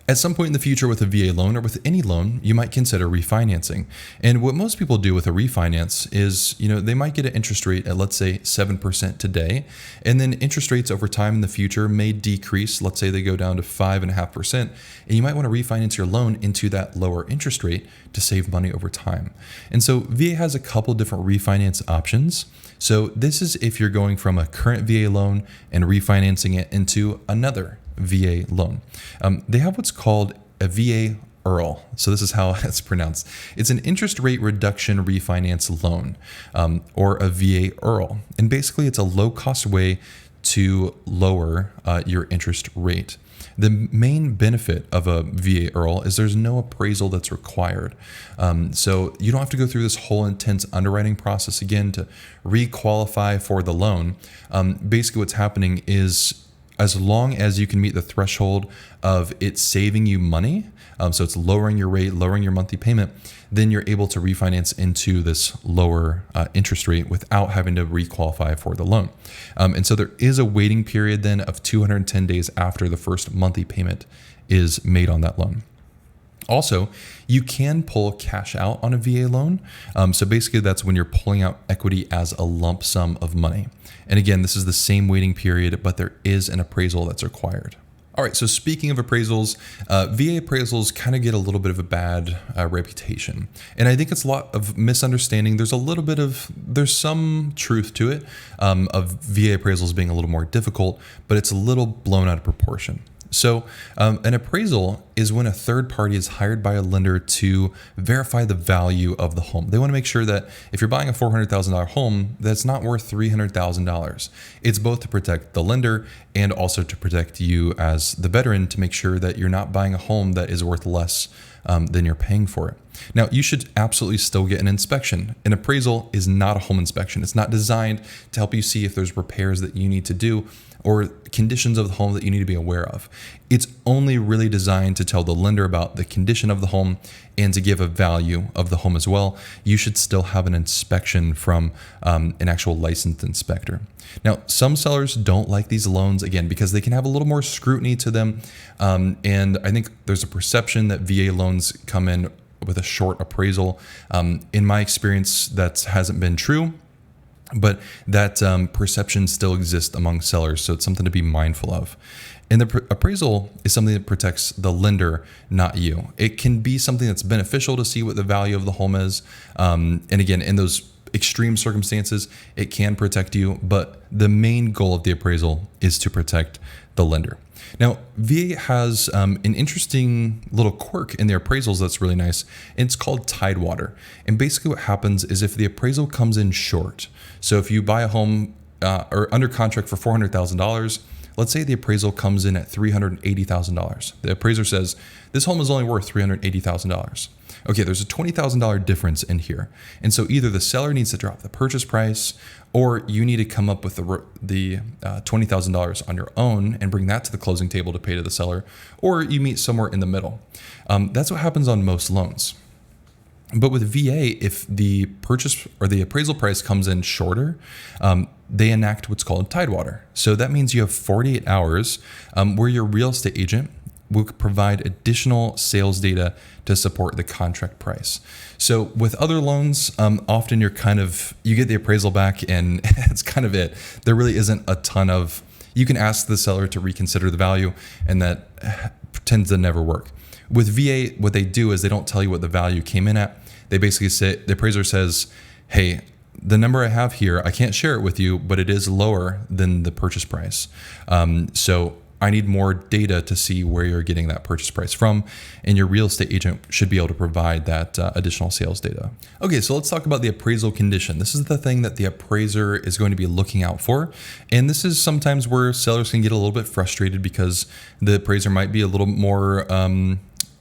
At some point in the future with a VA loan or with any loan, you might consider refinancing. And what most people do with a refinance is, they might get an interest rate at, let's say, 7% today, and then interest rates over time in the future may decrease. Let's say they go down to 5.5%, and you might want to refinance your loan into that lower interest rate to save money over time. And so VA has a couple different refinance options. So this is if you're going from a current VA loan and refinancing it into another VA loan. They have what's called a VA IRRL. So this is how it's pronounced. It's an interest rate reduction refinance loan, or a VA IRRL. And basically it's a low cost way to lower your interest rate. The main benefit of a VA IRRL is there's no appraisal that's required. So you don't have to go through this whole intense underwriting process again to re-qualify for the loan. Basically what's happening is, as long as you can meet the threshold of it saving you money, so it's lowering your rate, lowering your monthly payment, then you're able to refinance into this lower interest rate without having to requalify for the loan. And so there is a waiting period then of 210 days after the first monthly payment is made on that loan. Also, you can pull cash out on a VA loan. So basically that's when you're pulling out equity as a lump sum of money. And again, this is the same waiting period, but there is an appraisal that's required. All right, so speaking of appraisals, VA appraisals kind of get a little bit of a bad reputation. And I think it's a lot of misunderstanding. There's some truth to it, of VA appraisals being a little more difficult, but it's a little blown out of proportion. So an appraisal is when a third party is hired by a lender to verify the value of the home. They want to make sure that if you're buying a $400,000 home, that's not worth $300,000. It's both to protect the lender and also to protect you as the veteran, to make sure that you're not buying a home that is worth less than you're paying for it. Now, you should absolutely still get an inspection. An appraisal is not a home inspection. It's not designed to help you see if there's repairs that you need to do or conditions of the home that you need to be aware of. It's only really designed to tell the lender about the condition of the home and to give a value of the home as well. You should still have an inspection from an actual licensed inspector. Now, some sellers don't like these loans, again, because they can have a little more scrutiny to them. And I think there's a perception that VA loans come in with a short appraisal. In my experience, that hasn't been true. But that perception still exists among sellers, so it's something to be mindful of. And the appraisal is something that protects the lender, not you. It can be something that's beneficial to see what the value of the home is. And again, in those extreme circumstances, it can protect you, but the main goal of the appraisal is to protect the lender. Now, VA has an interesting little quirk in their appraisals that's really nice, and it's called Tidewater. And basically what happens is if the appraisal comes in short, so if you buy a home or under contract for $400,000, let's say the appraisal comes in at $380,000. The appraiser says, this home is only worth $380,000. Okay, there's a $20,000 difference in here. And so either the seller needs to drop the purchase price, or you need to come up with the $20,000 on your own and bring that to the closing table to pay to the seller, or you meet somewhere in the middle. That's what happens on most loans. But with VA, if the purchase or the appraisal price comes in shorter, they enact what's called Tidewater. So that means you have 48 hours where your real estate agent will provide additional sales data to support the contract price. So with other loans, often you get the appraisal back and that's kind of it. There really isn't a ton of, you can ask the seller to reconsider the value, and that tends to never work. With VA, what they do is they don't tell you what the value came in at. They basically say, the appraiser says, hey, the number I have here, I can't share it with you, but it is lower than the purchase price. So I need more data to see where you're getting that purchase price from, and your real estate agent should be able to provide that additional sales data. Okay, so let's talk about the appraisal condition. This is the thing that the appraiser is going to be looking out for, and this is sometimes where sellers can get a little bit frustrated because the appraiser might be a little more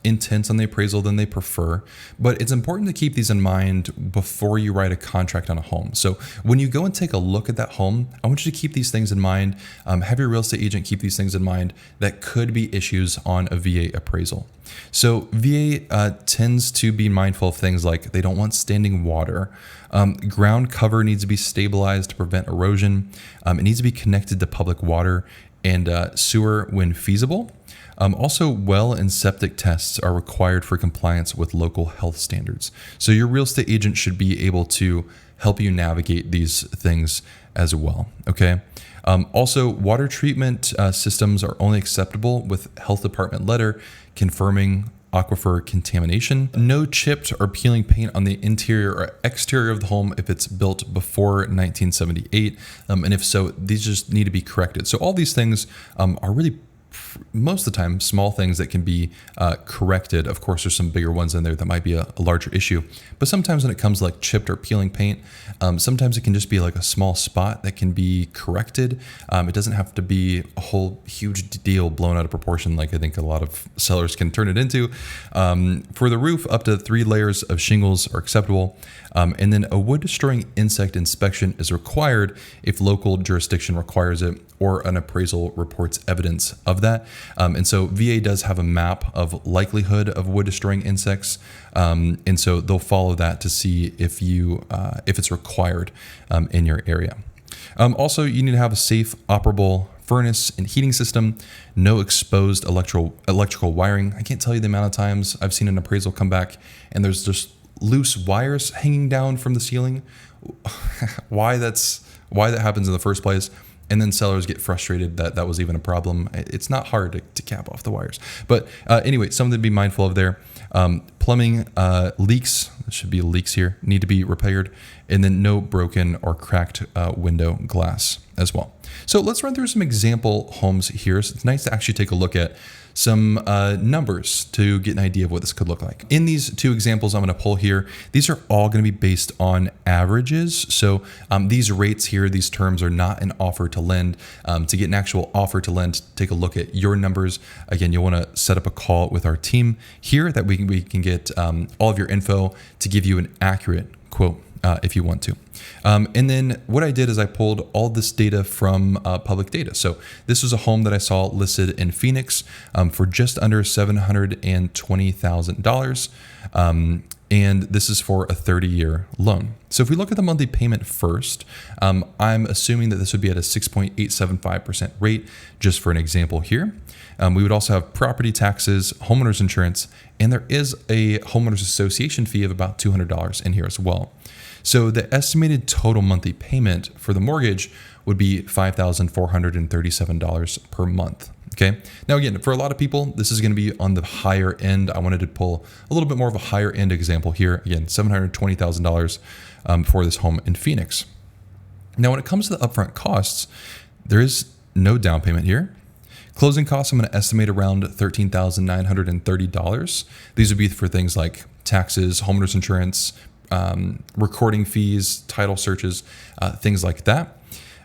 intense on the appraisal than they prefer, but it's important to keep these in mind before you write a contract on a home. So when you go and take a look at that home, I want you to keep these things in mind. Have your real estate agent keep these things in mind that could be issues on a VA appraisal. So VA tends to be mindful of things like they don't want standing water. Ground cover needs to be stabilized to prevent erosion. It needs to be connected to public water, and sewer when feasible. Also, well and septic tests are required for compliance with local health standards. So your real estate agent should be able to help you navigate these things as well, okay? Also, water treatment systems are only acceptable with health department letter confirming aquifer contamination. No chipped or peeling paint on the interior or exterior of the home if it's built before 1978. And if so, these just need to be corrected. So all these things are really most of the time small things that can be corrected. Of course, there's some bigger ones in there that might be a larger issue, but sometimes when it comes to like chipped or peeling paint, sometimes it can just be like a small spot that can be corrected. It doesn't have to be a whole huge deal blown out of proportion like I think a lot of sellers can turn it into. For the roof, up to 3 layers of shingles are acceptable. And then a wood destroying insect inspection is required if local jurisdiction requires it or an appraisal reports evidence of that. And so VA does have a map of likelihood of wood destroying insects. And so they'll follow that to see if it's required in your area. Also, you need to have a safe, operable furnace and heating system, no exposed electrical wiring. I can't tell you the amount of times I've seen an appraisal come back and there's just loose wires hanging down from the ceiling. why that happens in the first place. And then sellers get frustrated that that was even a problem. It's not hard to cap off the wires. But anyway, something to be mindful of there. Plumbing leaks, there should be leaks here, need to be repaired. And then no broken or cracked window glass as well. So let's run through some example homes here. So it's nice to actually take a look at some numbers to get an idea of what this could look like. In these 2 examples I'm going to pull here, these are all going to be based on averages. So these rates here, these terms are not an offer to lend. To get an actual offer to lend, take a look at your numbers. Again, you'll want to set up a call with our team here that we can get all of your info to give you an accurate quote if you want to. And then what I did is I pulled all this data from public data. So this was a home that I saw listed in Phoenix for just under $720,000. And this is for a 30-year loan. So if we look at the monthly payment first, I'm assuming that this would be at a 6.875% rate, just for an example here. We would also have property taxes, homeowners insurance, and there is a homeowners association fee of about $200 in here as well. So the estimated total monthly payment for the mortgage would be $5,437 per month. Okay. Now, again, for a lot of people, this is going to be on the higher end. I wanted to pull a little bit more of a higher end example here. Again, $720,000 for this home in Phoenix. Now, when it comes to the upfront costs, there is no down payment here. Closing costs, I'm going to estimate around $13,930. These would be for things like taxes, homeowners insurance, recording fees, title searches, things like that.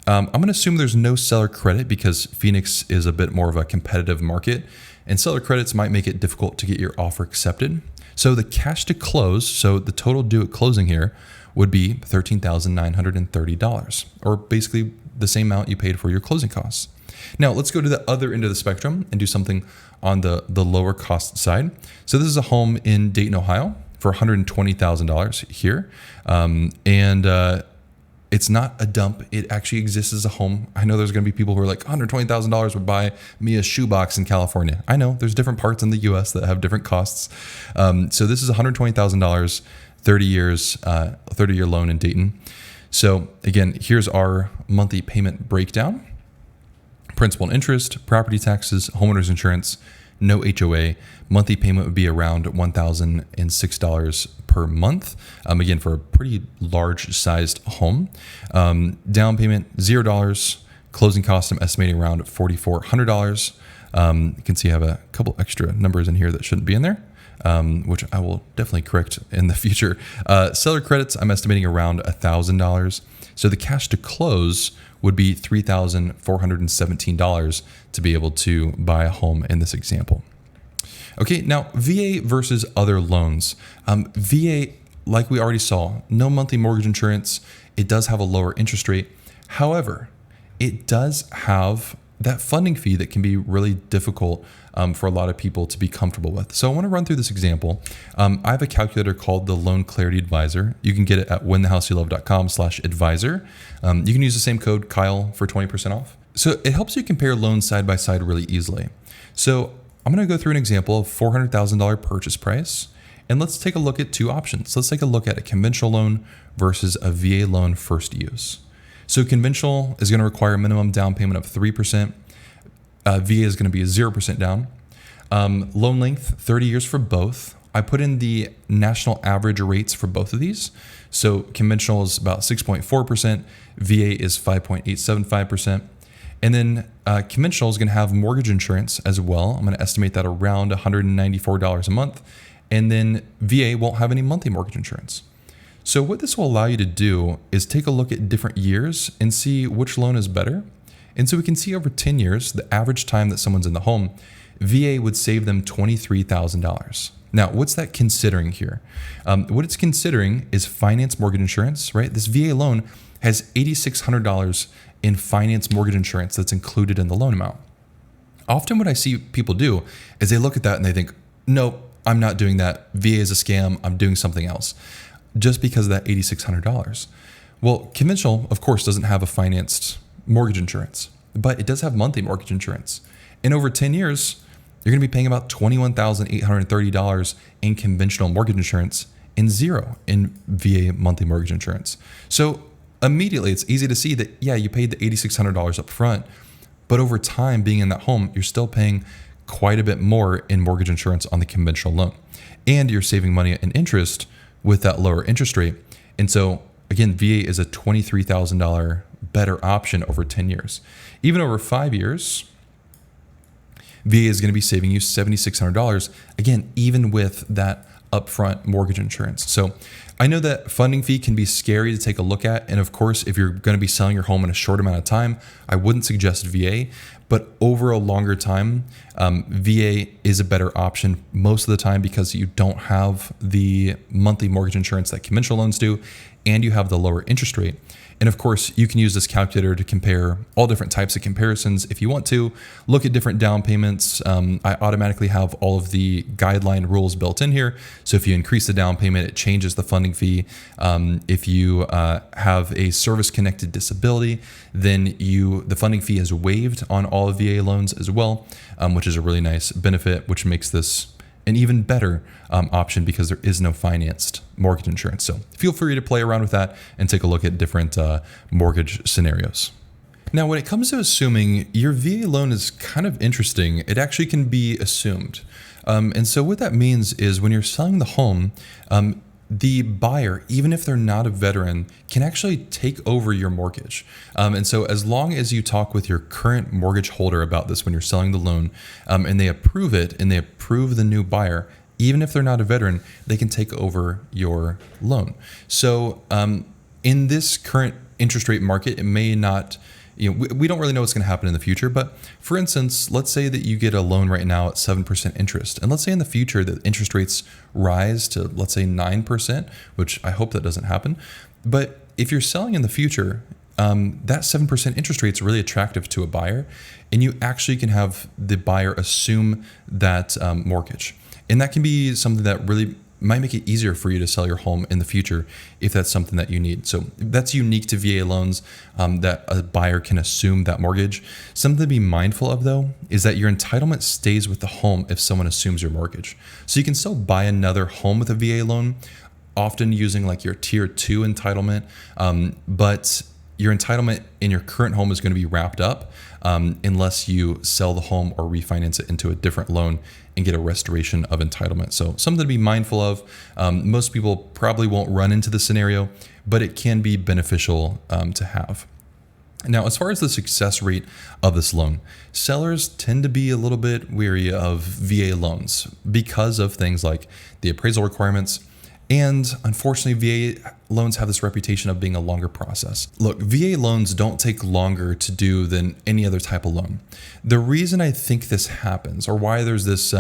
I'm going to assume there's no seller credit because Phoenix is a bit more of a competitive market, and seller credits might make it difficult to get your offer accepted. So the cash to close, so the total due at closing here, would be $13,930, or basically the same amount you paid for your closing costs. Now let's go to the other end of the spectrum and do something on the lower cost side. So this is a home in Dayton, Ohio for $120,000 here. It's not a dump. It actually exists as a home. I know there's going to be people who are like, $120,000 would buy me a shoebox in California. I know there's different parts in the US that have different costs. So this is $120,000, 30 years, 30-year loan in Dayton. So again, here's our monthly payment breakdown. Principal and interest, property taxes, homeowners insurance, no HOA. Monthly payment would be around $1,006 per month. Again, for a pretty large sized home. Down payment, $0. Closing costs, I'm estimating around $4,400. You can see I have a couple extra numbers in here that shouldn't be in there, which I will definitely correct in the future. Seller credits, I'm estimating around $1,000. So the cash to close would be $3,417 to be able to buy a home in this example. Okay, now VA versus other loans. VA, like we already saw, no monthly mortgage insurance. It does have a lower interest rate. However, it does have that funding fee that can be really difficult for a lot of people to be comfortable with. So I want to run through this example. I have a calculator called the Loan Clarity Advisor. You can get it at winthehouseyoulove.com/advisor. You can use the same code, Kyle, for 20% off. So it helps you compare loans side by side really easily. So I'm going to go through an example of $400,000 purchase price, and let's take a look at two options. Let's take a look at a conventional loan versus a VA loan first use. So conventional is going to require a minimum down payment of 3%. VA is going to be a 0% down. Loan length, 30 years for both. I put in the national average rates for both of these. So conventional is about 6.4%. VA is 5.875%. And then conventional is going to have mortgage insurance as well. I'm going to estimate that around $194 a month. And then VA won't have any monthly mortgage insurance. So what this will allow you to do is take a look at different years and see which loan is better. And so we can see over 10 years, the average time that someone's in the home, VA would save them $23,000. Now, what's that considering here? What it's considering is finance mortgage insurance, right? This VA loan has $8,600 in finance mortgage insurance that's included in the loan amount. Often what I see people do is they look at that and they think, nope, I'm not doing that. VA is a scam. I'm doing something else just because of that $8,600. Well, conventional, of course, doesn't have a financed mortgage insurance, but it does have monthly mortgage insurance. And over 10 years, you're going to be paying about $21,830 in conventional mortgage insurance and zero in VA monthly mortgage insurance. So immediately it's easy to see that, yeah, you paid the $8,600 up front, but over time being in that home, you're still paying quite a bit more in mortgage insurance on the conventional loan. And you're saving money in interest with that lower interest rate. And so again, VA is a $23,000 better option over 10 years. Even over 5 years, VA is going to be saving you $7,600, again, even with that upfront mortgage insurance. So I know that funding fee can be scary to take a look at. And of course, if you're going to be selling your home in a short amount of time, I wouldn't suggest VA. But over a longer time, VA is a better option most of the time because you don't have the monthly mortgage insurance that conventional loans do, and you have the lower interest rate. And of course, you can use this calculator to compare all different types of comparisons. If you want to look at different down payments, I automatically have all of the guideline rules built in here. So if you increase the down payment, it changes the funding fee. If you have a service-connected disability, then the funding fee is waived on all of VA loans as well, which is a really nice benefit, which makes this an even better option because there is no financed mortgage insurance. So feel free to play around with that and take a look at different mortgage scenarios. Now, when it comes to assuming, your VA loan is kind of interesting. It actually can be assumed. And so what that means is when you're selling the home, the buyer, even if they're not a veteran, can actually take over your mortgage. And so as long as you talk with your current mortgage holder about this when you're selling the loan, and they approve it and they approve the new buyer, even if they're not a veteran, they can take over your loan. So in this current interest rate market, it may not, we don't really know what's going to happen in the future. But for instance, let's say that you get a loan right now at 7% interest. And let's say in the future that interest rates rise to, let's say 9%, which I hope that doesn't happen. But if you're selling in the future, that 7% interest rate is really attractive to a buyer. And you actually can have the buyer assume that mortgage. And that can be something that really might make it easier for you to sell your home in the future if that's something that you need. So that's unique to VA loans, that a buyer can assume that mortgage. Something to be mindful of though is that your entitlement stays with the home if someone assumes your mortgage. So you can still buy another home with a VA loan, often using like your tier 2 entitlement, but your entitlement in your current home is going to be wrapped up unless you sell the home or refinance it into a different loan and get a restoration of entitlement. So something to be mindful of. Most people probably won't run into the scenario, but it can be beneficial to have. Now, as far as the success rate of this loan, sellers tend to be a little bit weary of VA loans because of things like the appraisal requirements. And unfortunately, VA loans have this reputation of being a longer process. Look, VA loans don't take longer to do than any other type of loan. The reason I think this happens, or why there's this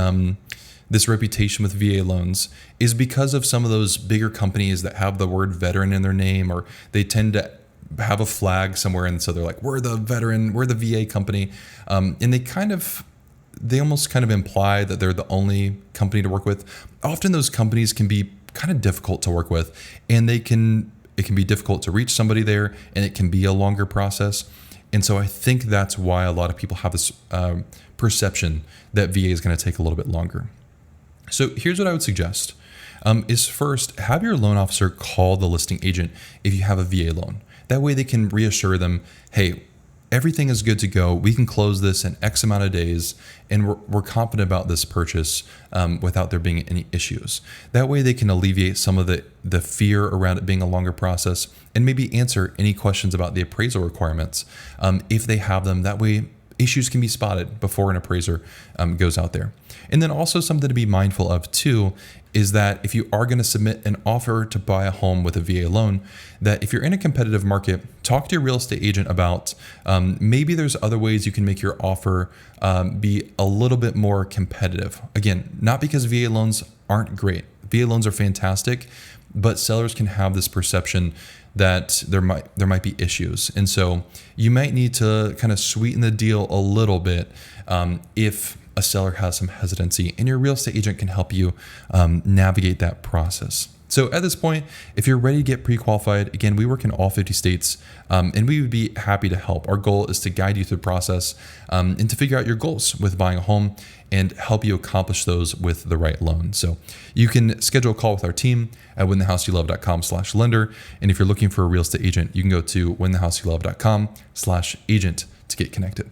this reputation with VA loans, is because of some of those bigger companies that have the word veteran in their name, or they tend to have a flag somewhere, and so they're like, we're the veteran, we're the VA company, and they almost kind of imply that they're the only company to work with. Often those companies can be kind of difficult to work with, and it can be difficult to reach somebody there, and it can be a longer process. And so I think that's why a lot of people have this perception that VA is going to take a little bit longer. So here's what I would suggest is first, have your loan officer call the listing agent if you have a VA loan. That way they can reassure them, hey, everything is good to go. We can close this in X amount of days, and we're confident about this purchase without there being any issues. That way they can alleviate some of the fear around it being a longer process and maybe answer any questions about the appraisal requirements if they have them. That way issues can be spotted before an appraiser goes out there. And then also something to be mindful of too is that if you are going to submit an offer to buy a home with a VA loan, that if you're in a competitive market, talk to your real estate agent about maybe there's other ways you can make your offer be a little bit more competitive. Again, not because VA loans aren't great. VA loans are fantastic, but sellers can have this perception that there might be issues. And so you might need to kind of sweeten the deal a little bit if a seller has some hesitancy, and your real estate agent can help you navigate that process. So at this point, if you're ready to get pre-qualified, again, we work in all 50 states, and we would be happy to help. Our goal is to guide you through the process and to figure out your goals with buying a home and help you accomplish those with the right loan. So you can schedule a call with our team at winthehouseyoulove.com/lender. And if you're looking for a real estate agent, you can go to winthehouseyoulove.com/agent to get connected.